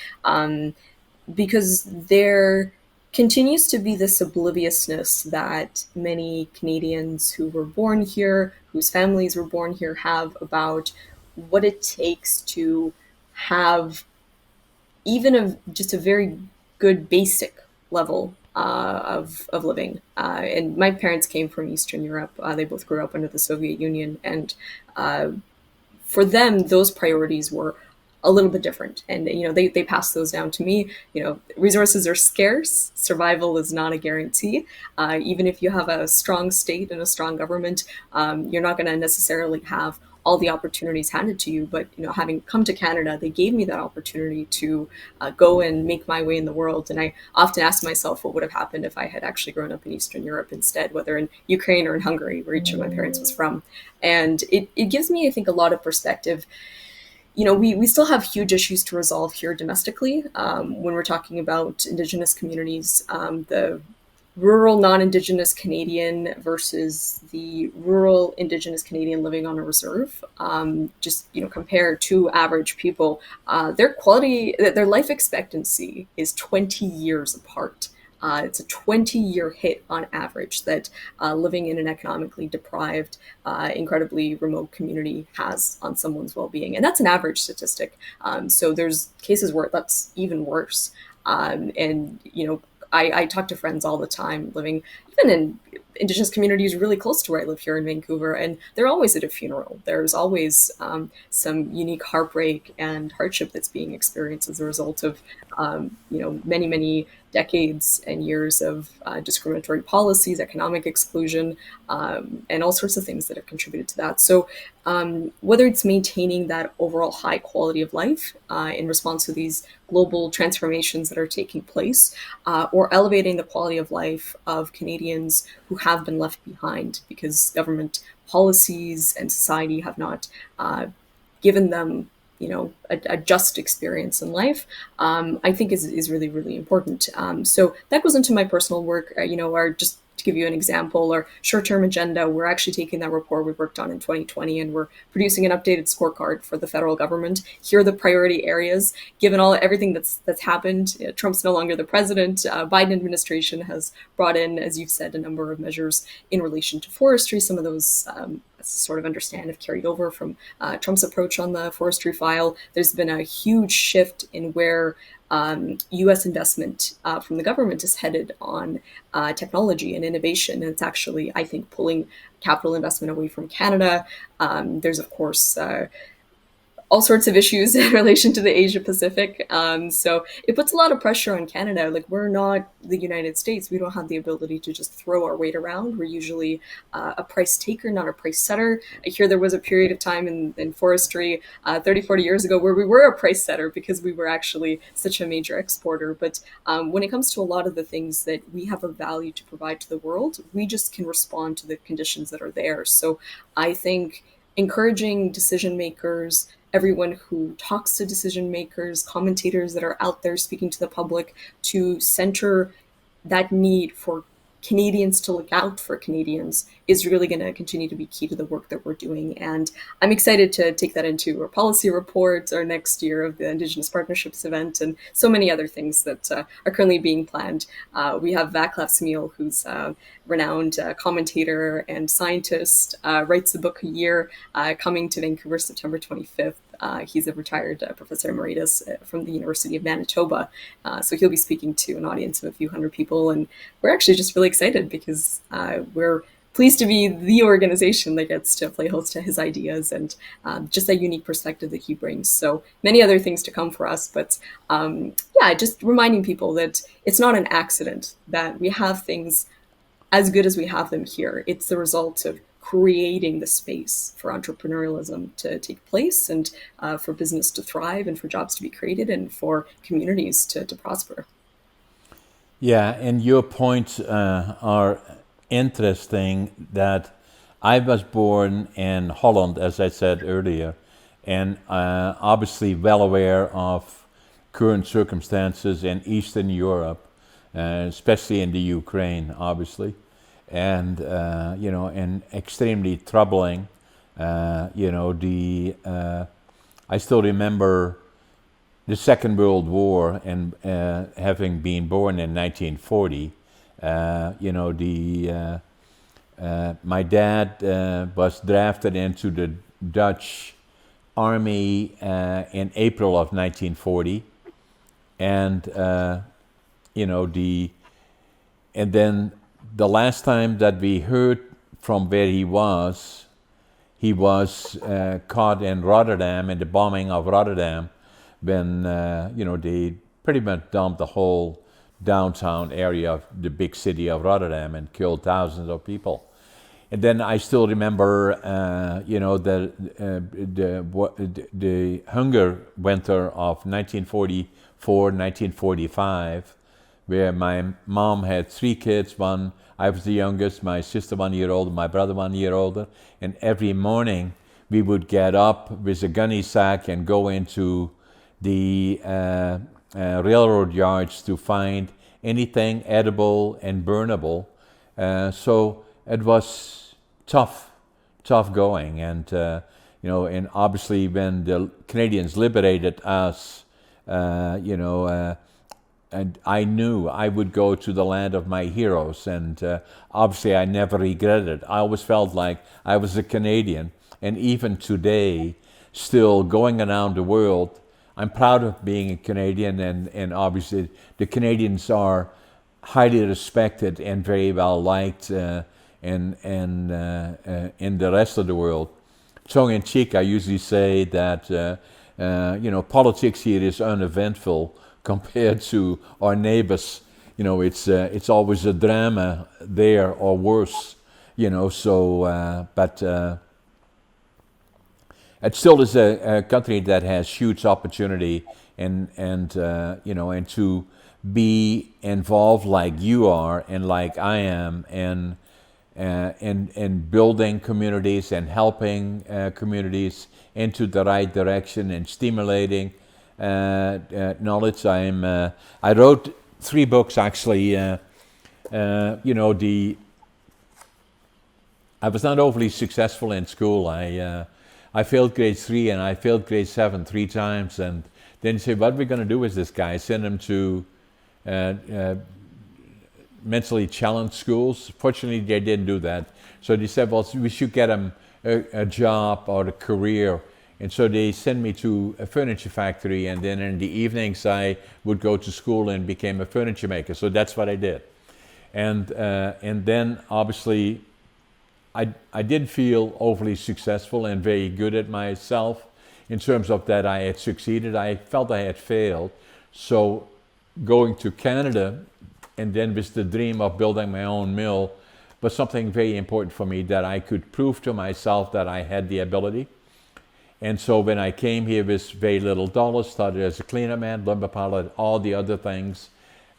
Because there continues to be this obliviousness that many Canadians who were born here, whose families were born here, have about what it takes to have even just a very good basic level of living. And my parents came from Eastern Europe. They both grew up under the Soviet Union, and for them, those priorities were a little bit different. And they pass those down to me. Resources are scarce. Survival is not a guarantee. Even if you have a strong state and a strong government, you're not going to necessarily have all the opportunities handed to you. But having come to Canada, they gave me that opportunity to go and make my way in the world. And I often ask myself what would have happened if I had actually grown up in Eastern Europe instead, whether in Ukraine or in Hungary, where each of my parents was from. And it gives me, I think, a lot of perspective. We still have huge issues to resolve here domestically when we're talking about Indigenous communities. The rural non-Indigenous Canadian versus the rural Indigenous Canadian living on a reserve, just compared to average people, their life expectancy is 20 years apart. It's a 20-year hit on average that living in an economically deprived, incredibly remote community has on someone's well-being. And that's an average statistic. So there's cases where that's even worse. I talk to friends all the time living even in Indigenous communities really close to where I live here in Vancouver, and they're always at a funeral. There's always some unique heartbreak and hardship that's being experienced as a result of many, many decades and years of discriminatory policies, economic exclusion, and all sorts of things that have contributed to that. So whether it's maintaining that overall high quality of life in response to these global transformations that are taking place, or elevating the quality of life of Canadians who have been left behind because government policies and society have not given them a just experience in life, I think is really, really important. So that goes into my personal work, or just to give you an example, our short-term agenda, we're actually taking that report we worked on in 2020, and we're producing an updated scorecard for the federal government. Here are the priority areas, given everything that's happened. Trump's no longer the president. Biden administration has brought in, as you've said, a number of measures in relation to forestry. Some of those sort of understand have carried over from Trump's approach on the forestry file. There's been a huge shift in where U.S. investment from the government is headed on technology and innovation. And it's actually, I think, pulling capital investment away from Canada. There's, of course, all sorts of issues in relation to the Asia Pacific. So it puts a lot of pressure on Canada. Like, we're not the United States. We don't have the ability to just throw our weight around. We're usually a price taker, not a price setter. I hear there was a period of time in forestry 30, 40 years ago where we were a price setter because we were actually such a major exporter. But when it comes to a lot of the things that we have a value to provide to the world, we just can respond to the conditions that are there. So I think encouraging decision makers, everyone who talks to decision makers, commentators that are out there speaking to the public, to center that need for Canadians to look out for Canadians is really going to continue to be key to the work that we're doing. And I'm excited to take that into our policy report, our next year of the Indigenous Partnerships event, and so many other things that are currently being planned. We have Vaclav Smil, who's a renowned commentator and scientist, writes a book a year, coming to Vancouver September 25th. He's a retired professor emeritus from the University of Manitoba. So he'll be speaking to an audience of a few hundred people. And we're actually just really excited because we're pleased to be the organization that gets to play host to his ideas and just that unique perspective that he brings. So many other things to come for us. But yeah, just reminding people that it's not an accident that we have things as good as we have them here. It's the result of creating the space for entrepreneurialism to take place and for business to thrive and for jobs to be created and for communities to prosper. Yeah, and your points are interesting that I was born in Holland, as I said earlier, and obviously well aware of current circumstances in Eastern Europe, especially in the Ukraine, obviously, and and extremely troubling. I still remember the Second World War and having been born in 1940. My dad was drafted into the Dutch army in April of 1940, and and then the last time that we heard from where he was caught in Rotterdam, in the bombing of Rotterdam, when they pretty much dumped the whole downtown area of the big city of Rotterdam and killed thousands of people. And then I still remember, the hunger winter of 1944, 1945, where my mom had 3 kids. I was the youngest, my sister 1 year older, my brother 1 year older, and every morning we would get up with a gunny sack and go into the railroad yards to find anything edible and burnable. So it was tough going, and and obviously when the Canadians liberated us, and I knew I would go to the land of my heroes, and obviously I never regretted it. I always felt like I was a Canadian, and even today, still going around the world, I'm proud of being a Canadian, and obviously the Canadians are highly respected and very well liked in the rest of the world. Tongue in cheek, I usually say that politics here is uneventful compared to our neighbors. It's always a drama there or worse. But it still is a country that has huge opportunity, and to be involved like you are and like I am, and building communities and helping communities into the right direction and stimulating knowledge. I wrote 3 books actually. I was not overly successful in school. I failed grade 3 and I failed grade 7 3 times, and then you say, what are we going to do with this guy? Send him to mentally challenged schools? Fortunately, they didn't do that. So they said, well, we should get him a job or a career. And so they sent me to a furniture factory, and then in the evenings I would go to school and became a furniture maker. So that's what I did. And then obviously I didn't feel overly successful and very good at myself in terms of that I had succeeded. I felt I had failed. So going to Canada, and then with the dream of building my own mill, was something very important for me, that I could prove to myself that I had the ability. And so when I came here with very little dollars, started as a cleaner man, lumber pilot, all the other things.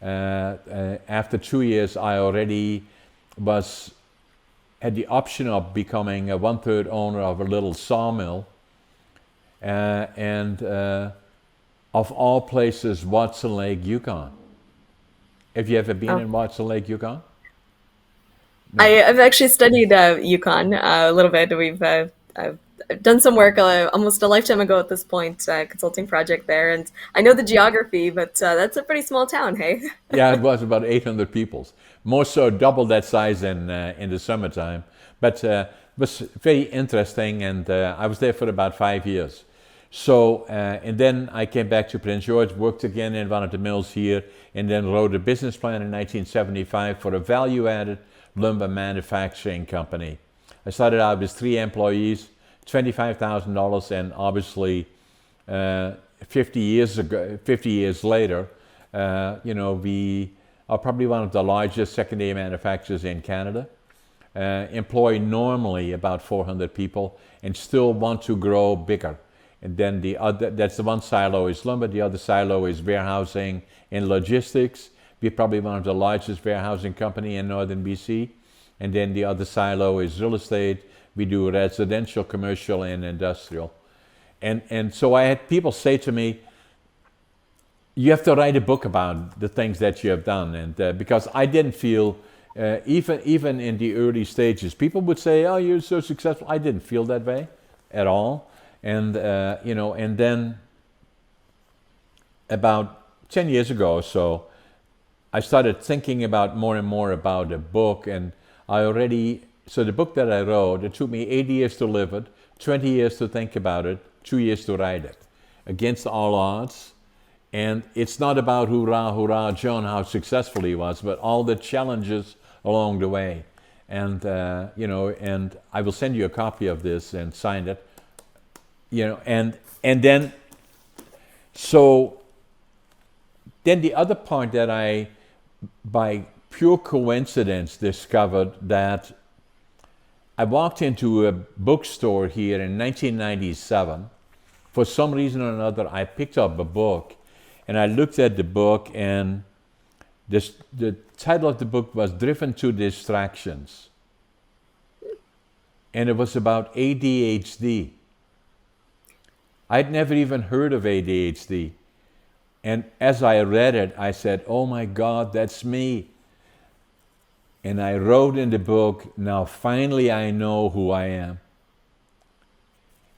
After 2 years, I already had the option of becoming a 1/3 owner of a little sawmill. And of all places, Watson Lake, Yukon. Have you ever been in Watson Lake, Yukon? I've actually studied Yukon a little bit. I've done some work almost a lifetime ago at this point, consulting project there, and I know the geography, but that's a pretty small town, hey? Yeah, it was about 800 people. More so, double that size in the summertime. But it was very interesting, and I was there for about 5 years. So, and then I came back to Prince George, worked again in one of the mills here, and then wrote a business plan in 1975 for a value-added lumber manufacturing company. I started out with 3 employees, $25,000, and obviously 50 years later, we are probably one of the largest secondary manufacturers in Canada. Employ normally about 400 people and still want to grow bigger. And then that's the one silo is lumber, the other silo is warehousing and logistics. We're probably one of the largest warehousing company in northern BC. And then the other silo is real estate. We do residential, commercial, and industrial. And so I had people say to me, you have to write a book about the things that you have done. And because I didn't feel, even in the early stages, people would say, oh, you're so successful. I didn't feel that way at all. And, and then about 10 years ago or so, I started thinking about more and more about a book. And so the book that I wrote, it took me 80 years to live it, 20 years to think about it, 2 years to write it, against all odds. And it's not about hurrah, hurrah, John, how successful he was, but all the challenges along the way. And, and I will send you a copy of this and sign it. And then, so then the other part that I, by pure coincidence, discovered that I walked into a bookstore here in 1997. For some reason or another, I picked up a book, and I looked at the book, and the title of the book was Driven to Distractions. And it was about ADHD. I'd never even heard of ADHD. And as I read it, I said, oh my God, that's me. And I wrote in the book, now finally I know who I am.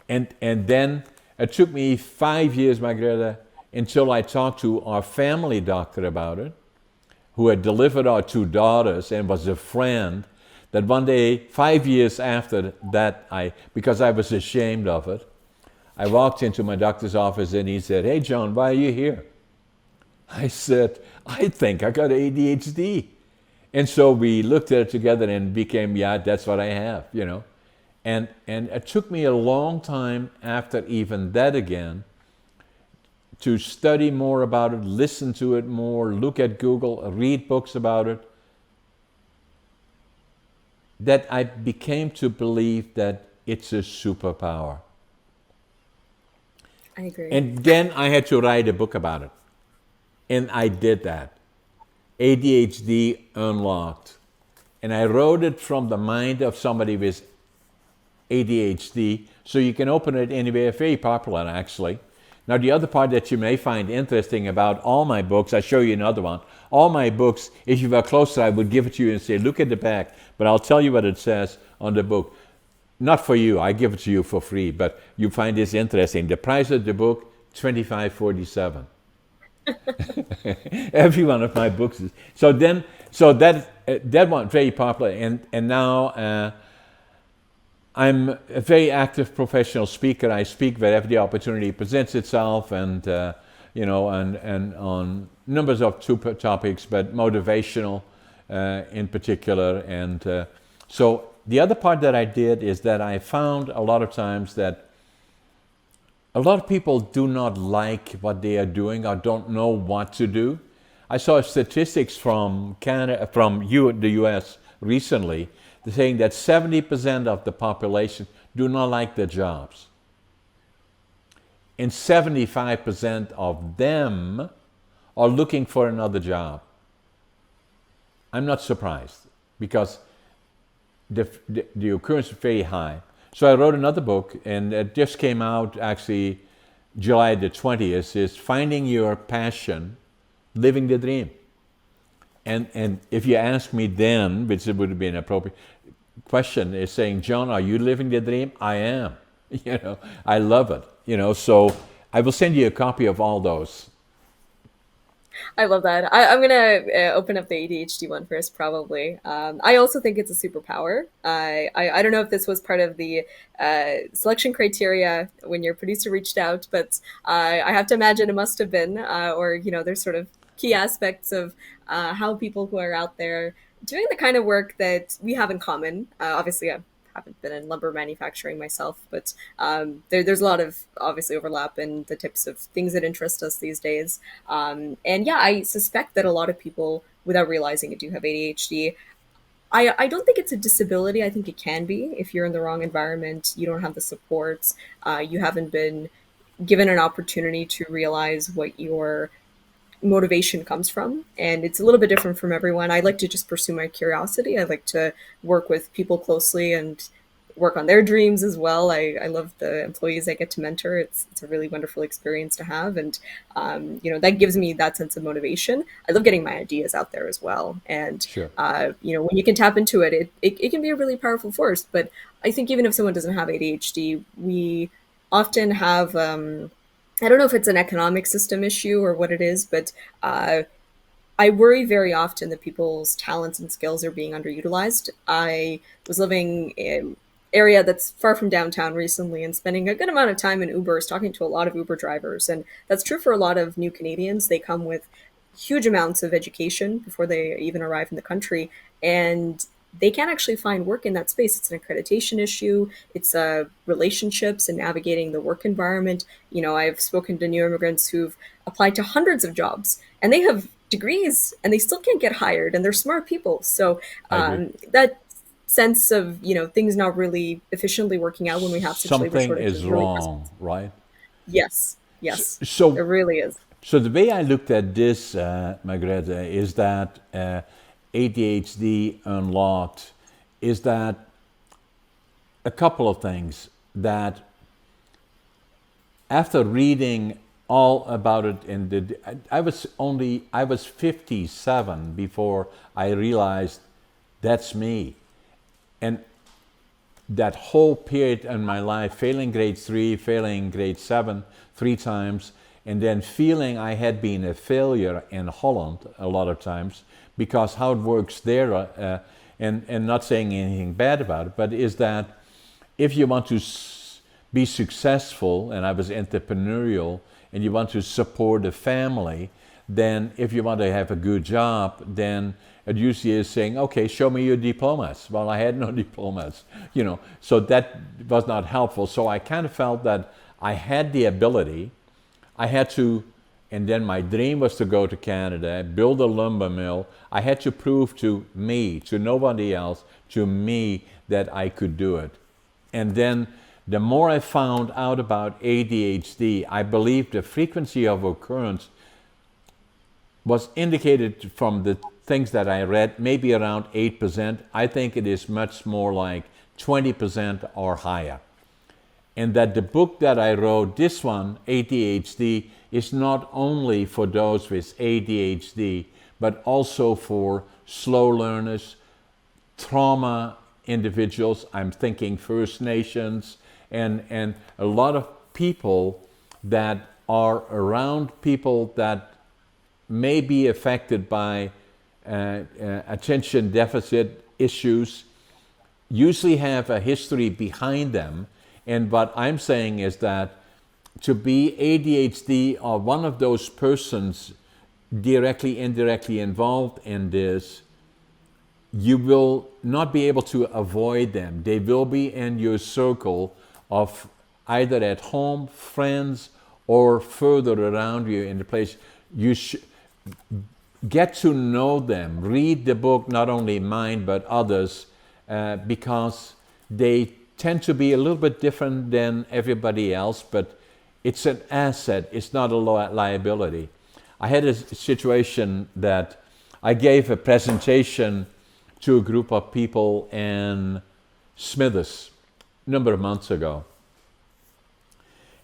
And then it took me 5 years, Margareta, until I talked to our family doctor about it, who had delivered our 2 daughters and was a friend, that one day, 5 years after that, because I was ashamed of it, I walked into my doctor's office and he said, hey, John, why are you here? I said, I think I got ADHD. And so we looked at it together and became, yeah, that's what I have, And it took me a long time after even that again to study more about it, listen to it more, look at Google, read books about it, that I became to believe that it's a superpower. I agree. And then I had to write a book about it. And I did that. ADHD Unlocked. And I wrote it from the mind of somebody with ADHD, so you can open it anywhere. Very popular, actually. Now, the other part that you may find interesting about all my books, I'll show you another one. All my books, if you were closer, I would give it to you and say, look at the back. But I'll tell you what it says on the book. Not for you, I give it to you for free, but you find this interesting. The price of the book, $25.47. Every one of my books is. So that one very popular, and now I'm a very active professional speaker. I speak wherever the opportunity presents itself, and and on numbers of topics, but motivational in particular. And so the other part that I did is that I found a lot of times that a lot of people do not like what they are doing or don't know what to do. I saw statistics from the U.S. recently saying that 70% of the population do not like their jobs. And 75% of them are looking for another job. I'm not surprised because the occurrence is very high. So I wrote another book, and it just came out actually July the 20th, is Finding Your Passion, Living the Dream. And if you ask me then, which would be an appropriate question, is saying, John, are you living the dream? I am. I love it. So I will send you a copy of all those. I love that. I'm gonna open up the ADHD one first, probably. I also think it's a superpower. I don't know if this was part of the selection criteria when your producer reached out, but I have to imagine it must have been, or there's sort of key aspects of how people who are out there doing the kind of work that we have in common. Obviously, I haven't been in lumber manufacturing myself, but there's a lot of obviously overlap in the types of things that interest us these days. And yeah, I suspect that a lot of people, without realizing it, do have ADHD. I don't think it's a disability. I think it can be if you're in the wrong environment, you don't have the supports, you haven't been given an opportunity to realize what your motivation comes from. And it's a little bit different from everyone. I like to just pursue my curiosity. I like to work with people closely and work on their dreams as well. I love the employees I get to mentor. It's a really wonderful experience to have. And, that gives me that sense of motivation. I love getting my ideas out there as well. And, Sure. when you can tap into it can be a really powerful force. But I think even if someone doesn't have ADHD, we often have, I don't know if it's an economic system issue or what it is, but I worry very often that people's talents and skills are being underutilized. I was living in area that's far from downtown recently and spending a good amount of time in Ubers talking to a lot of Uber drivers. And that's true for a lot of new Canadians. They come with huge amounts of education before they even arrive in the country. And they can't actually find work in that space. It's an accreditation issue. It's relationships and navigating the work environment. I've spoken to new immigrants who've applied to hundreds of jobs and they have degrees and they still can't get hired and they're smart people. So I agree. that sense of, things not really efficiently working out when we have such labor Something shortages is really wrong, right? Yes, yes, it So, really is. so the way I looked at this, Margareta, is that ADHD unlocked is that a couple of things that after reading all about it I was 57 before I realized that's me. And that whole period in my life, failing grade 3, failing grade 7 3 times, and then feeling I had been a failure in Holland a lot of times, because how it works there, and not saying anything bad about it, but is that if you want to be successful, and I was entrepreneurial, and you want to support a family, then if you want to have a good job, then it usually is saying, okay, show me your diplomas. Well, I had no diplomas, so that was not helpful. So I kind of felt that I had the ability, I had to, and then my dream was to go to Canada, build a lumber mill. I had to prove to me, to nobody else, to me, that I could do it. And then the more I found out about ADHD, I believe the frequency of occurrence was indicated from the things that I read, maybe around 8%. I think it is much more like 20% or higher. And that the book that I wrote, this one, ADHD, is not only for those with ADHD, but also for slow learners, trauma individuals. I'm thinking First Nations, and a lot of people that are around people that may be affected by attention deficit issues, usually have a history behind them. And what I'm saying is that to be ADHD or one of those persons directly, indirectly involved in this, you will not be able to avoid them. They will be in your circle of either at home, friends, or further around you in the place. You get to know them. Read the book, not only mine, but others, because they tend to be a little bit different than everybody else, but it's an asset. It's not a liability. I had a situation that I gave a presentation to a group of people in Smithers a number of months ago.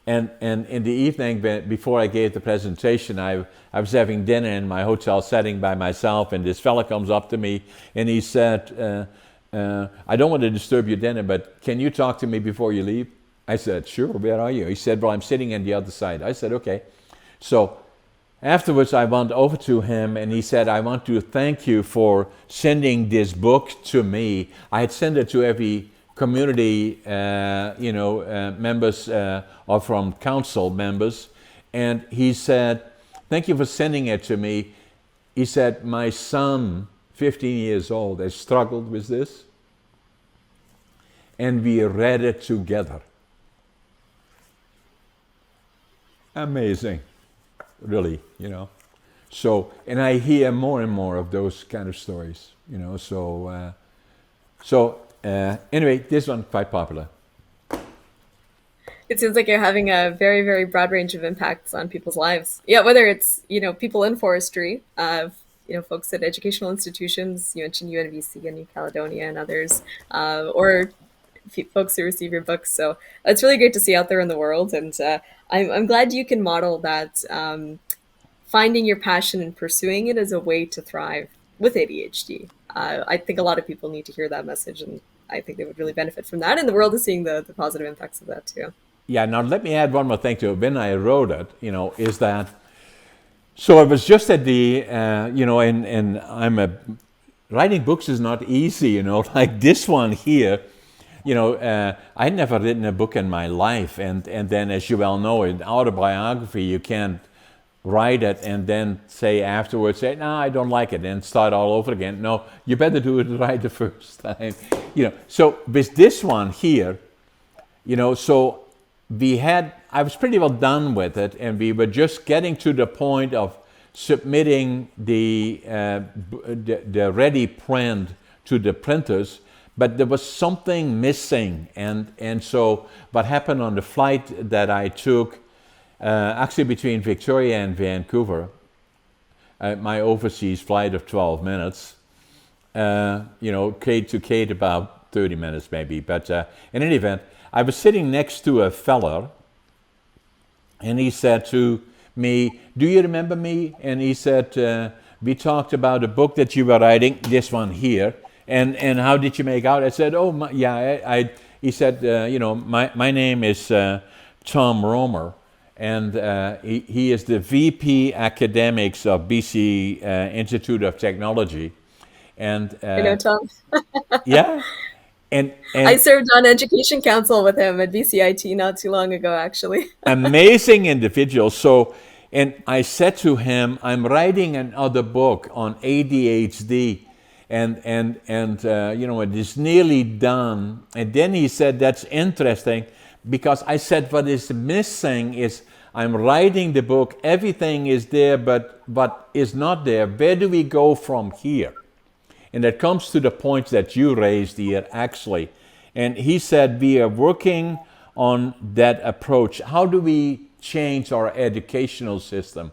And in the evening, before I gave the presentation, I was having dinner in my hotel setting by myself, and this fella comes up to me and he said, I don't want to disturb your dinner, but can you talk to me before you leave? I said, sure, where are you? He said, well, I'm sitting on the other side. I said, okay. So afterwards, I went over to him and he said, I want to thank you for sending this book to me. I had sent it to every community, members or from council members. And he said, thank you for sending it to me. He said, my son, 15 years old, has struggled with this. And we read it together. Amazing, really, So, and I hear more and more of those kind of stories, anyway, this one quite popular. It seems like you're having a very, very broad range of impacts on people's lives. Yeah, whether it's, people in forestry, folks at educational institutions, you mentioned UNBC and New Caledonia and others, or folks who receive your books. So it's really great to see out there in the world. And I'm glad you can model that finding your passion and pursuing it as a way to thrive with ADHD. I think a lot of people need to hear that message, and I think they would really benefit from that. And the world is seeing the positive impacts of that too. Yeah, now let me add one more thing to it. When I wrote it, is that, so I was just at the, and writing books is not easy, like this one here. I'd never written a book in my life, and then, as you well know, in autobiography, you can't write it and then say afterwards, no, I don't like it, and start all over again. No, you better do it right the first time. So with this one here, so I was pretty well done with it, and we were just getting to the point of submitting the ready print to the printers. But there was something missing, and so what happened on the flight that I took, actually between Victoria and Vancouver, my overseas flight of 12 minutes, Kate to Kate about 30 minutes maybe, but in any event, I was sitting next to a fella, and he said to me, do you remember me? And he said, we talked about a book that you were writing, this one here. And how did you make out? I said, he said, my name is Tom Romer, and he is the VP Academics of BC Institute of Technology. And I know Tom. Yeah. And I served on Education Council with him at BCIT not too long ago, actually. Amazing individual. So, and I said to him, I'm writing another book on ADHD. And it is nearly done. And then he said, that's interesting, because I said, what is missing is I'm writing the book, everything is there, but is not there. Where do we go from here? And that comes to the point that you raised here, actually. And he said, we are working on that approach. How do we change our educational system?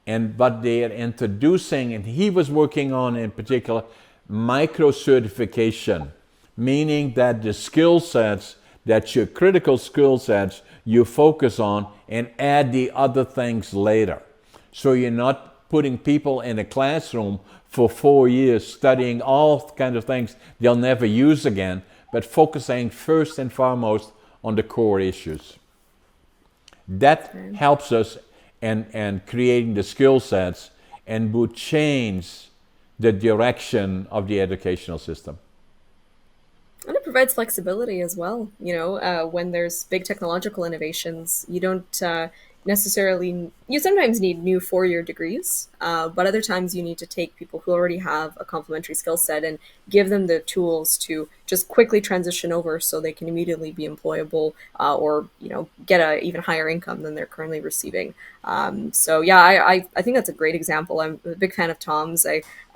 And what they are introducing, and he was working on in particular, micro-certification, meaning that the skill sets, that your critical skill sets, you focus on and add the other things later. So you're not putting people in a classroom for 4 years studying all kinds of things they'll never use again, but focusing first and foremost on the core issues. That helps us and creating the skill sets, and would change the direction of the educational system. And it provides flexibility as well. When there's big technological innovations, you don't necessarily, you sometimes need new 4-year degrees, but other times you need to take people who already have a complementary skill set and give them the tools to just quickly transition over so they can immediately be employable, or get a even higher income than they're currently receiving. So yeah, I think that's a great example. I'm a big fan of Tom's.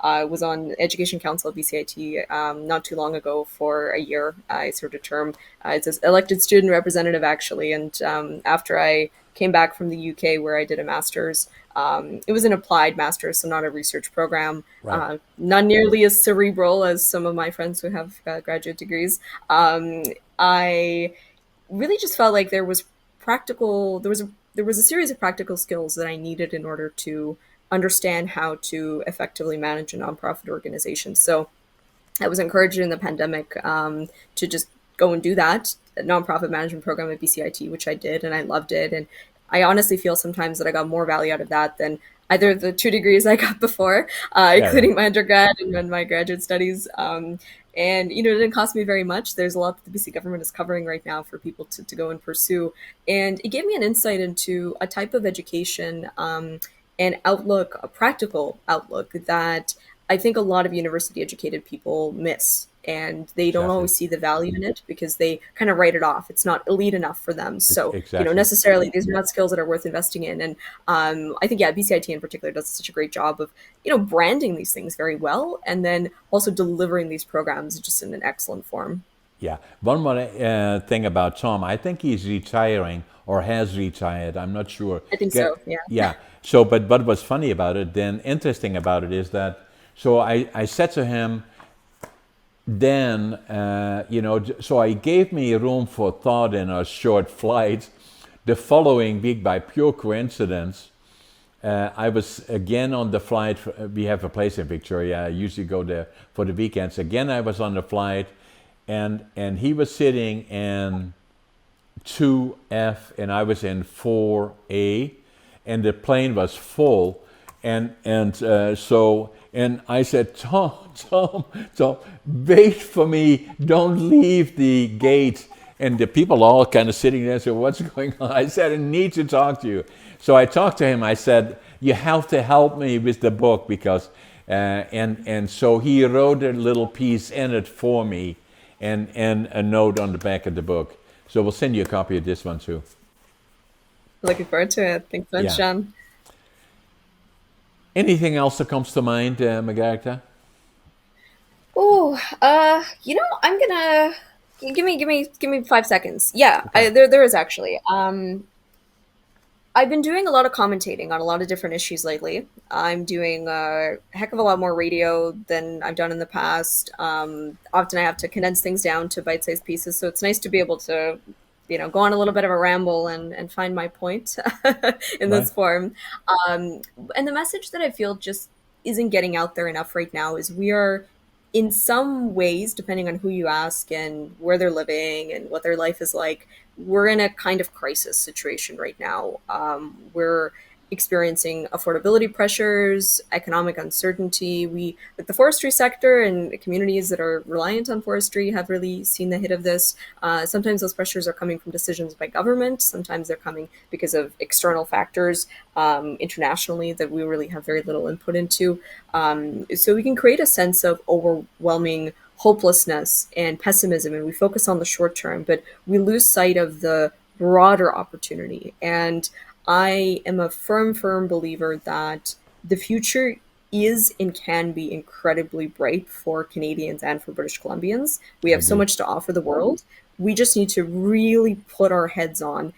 I was on Education Council at BCIT not too long ago for a year. I served a term. It's an elected student representative, actually, and after I came back from the UK where I did a master's. It was an applied master's, so not a research program, Right. Not nearly as cerebral as some of my friends who have graduate degrees. I really just felt like there was practical, there was a series of practical skills that I needed in order to understand how to effectively manage a nonprofit organization. So I was encouraged in the pandemic to just go and do that a nonprofit management program at BCIT, which I did, and I loved it. And I honestly feel sometimes that I got more value out of that than either of the 2 degrees I got before, Yeah, yeah. including my undergrad and then my graduate studies. And it didn't cost me very much. There's a lot that the BC government is covering right now for people to go and pursue. And it gave me an insight into a type of education and outlook, a practical outlook that I think a lot of university educated people miss. And they don't Exactly. always see the value in it because they kind of write it off. It's not elite enough for them. So, Exactly. necessarily these are not skills that are worth investing in. And I think, yeah, BCIT in particular does such a great job of, branding these things very well and then also delivering these programs just in an excellent form. Yeah. One more thing about Tom. I think he's retiring or has retired. I'm not sure. I think so. Yeah. Yeah. So, but what was funny about it, then interesting about it is that, so I said to him, then, so I gave me room for thought in a short flight. The following week, by pure coincidence, I was again on the flight. We have a place in Victoria. I usually go there for the weekends. Again, I was on the flight, and he was sitting in 2F, and I was in 4A, and the plane was full, and I said, Tom, wait for me. Don't leave the gate. And the people all kind of sitting there said, what's going on? I said, I need to talk to you. So I talked to him. I said, you have to help me with the book because, and so he wrote a little piece in it for me and a note on the back of the book. So we'll send you a copy of this one too. Looking forward to it. Thanks so much, Yeah. John. Anything else that comes to mind, Margareta? Oh, I'm gonna give me 5 seconds. Yeah, Okay. there is actually. I've been doing a lot of commentating on a lot of different issues lately. I'm doing a heck of a lot more radio than I've done in the past. Often I have to condense things down to bite-sized pieces, so it's nice to be able to, go on a little bit of a ramble and find my point in Right. this form. Um, and the message that I feel just isn't getting out there enough right now is we are, in some ways, depending on who you ask and where they're living and what their life is like, we're in a kind of crisis situation right now. We're experiencing affordability pressures, economic uncertainty. Like the forestry sector and communities that are reliant on forestry, have really seen the hit of this. Sometimes those pressures are coming from decisions by government. Sometimes they're coming because of external factors internationally that we really have very little input into. So we can create a sense of overwhelming hopelessness and pessimism, and we focus on the short term, but we lose sight of the broader opportunity. And I am a firm believer that the future is and can be incredibly bright for Canadians and for British Columbians. We I have so agree. much to offer the world. We just need to really put our heads on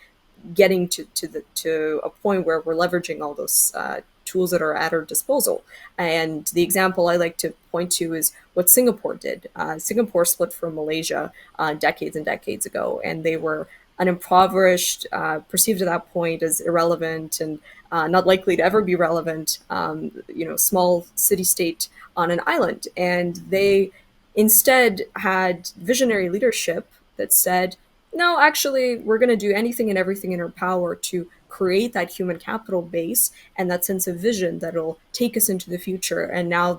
getting to a point where we're leveraging all those tools that are at our disposal. And the example I like to point to is what Singapore did. Singapore split from Malaysia decades and decades ago, and they were an impoverished, perceived at that point as irrelevant and not likely to ever be relevant, small city state on an island. And they instead had visionary leadership that said, no, actually, we're going to do anything and everything in our power to create that human capital base and that sense of vision that'll take us into the future. And now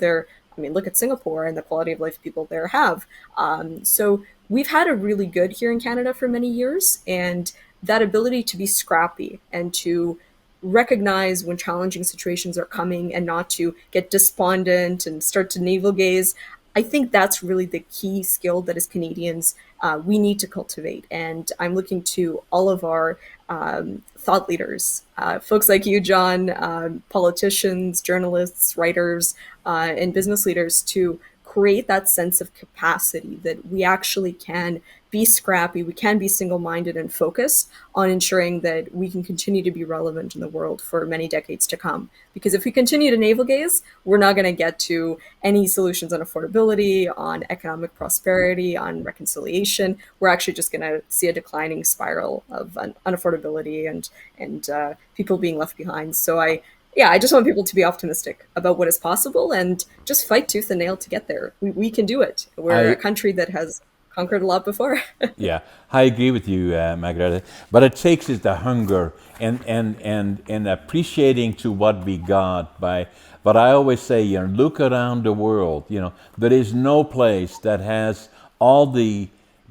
look at Singapore and the quality of life people there have. So we've had a really good here in Canada for many years. And that ability to be scrappy and to recognize when challenging situations are coming and not to get despondent and start to navel gaze. I think that's really the key skill that as Canadians we need to cultivate. And I'm looking to all of our thought leaders, folks like you, John, politicians, journalists, writers, and business leaders to create that sense of capacity that we actually can be scrappy, we can be single-minded and focused on ensuring that we can continue to be relevant in the world for many decades to come. Because if we continue to navel gaze, we're not going to get to any solutions on affordability, on economic prosperity, on reconciliation. We're actually just going to see a declining spiral of unaffordability and people being left behind. So I just want people to be optimistic about what is possible and just fight tooth and nail to get there. We can do it. We're a I country that has conquered a lot before. Yeah, I agree with you, Margareta. But it takes is the hunger and appreciating to what we got by. But I always say, look around the world. There is no place that has all the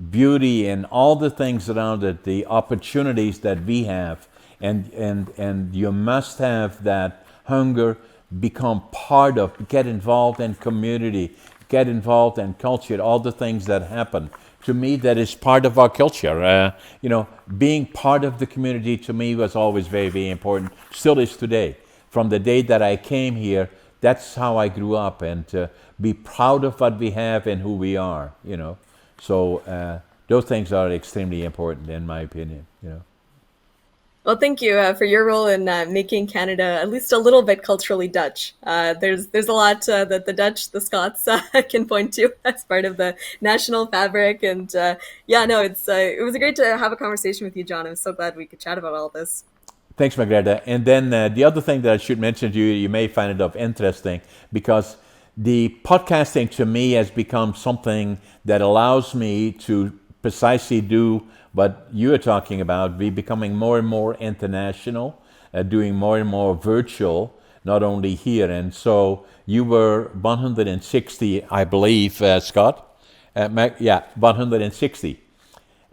beauty and all the things around it, the opportunities that we have, and you must have that hunger, become part of, get involved in community, get involved in culture, all the things that happen. To me, that is part of our culture. Being part of the community to me was always very, very important. Still is today. From the day that I came here, that's how I grew up, and be proud of what we have and who we are. So those things are extremely important, in my opinion. Well, thank you for your role in making Canada at least a little bit culturally Dutch. There's a lot that the Dutch, the Scots can point to as part of the national fabric. And it was great to have a conversation with you, John. I'm so glad we could chat about all this. Thanks, Margareta. And then the other thing that I should mention to you, you may find it of interesting, because the podcasting to me has become something that allows me to precisely do what you are talking about, be becoming more and more international, doing more and more virtual, not only here. And so you were 160, I believe, Scott. 160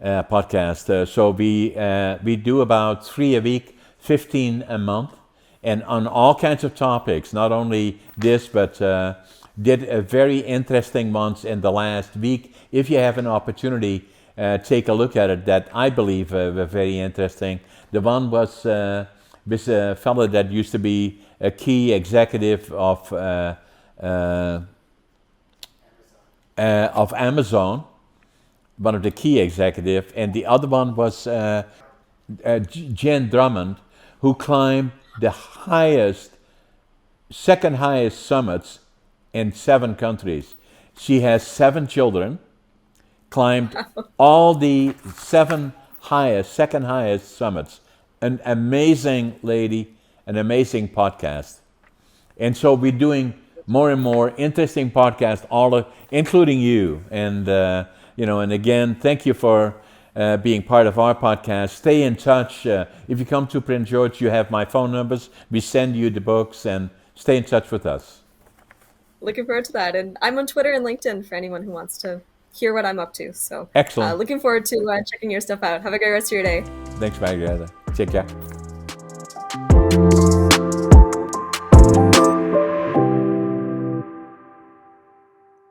podcast. So we do about 3 a week, 15 a month, and on all kinds of topics. Not only this, but did a very interesting ones in the last week. If you have an opportunity, take a look at it. That I believe were very interesting. The one was this fellow that used to be a key executive of Amazon, one of the key executives, and the other one was Jen Drummond, who climbed the second highest summits in 7 countries. She has 7 children, climbed all the 7 second highest summits. An amazing lady, an amazing podcast. And so we're doing more and more interesting podcasts, including you. And and again, thank you for being part of our podcast. Stay in touch. If you come to Prince George, you have my phone numbers. We send you the books, and stay in touch with us. Looking forward to that. And I'm on Twitter and LinkedIn for anyone who wants to hear what I'm up to. So excellent. Looking forward to checking your stuff out. Have a great rest of your day. Thanks, Margareta. Take care.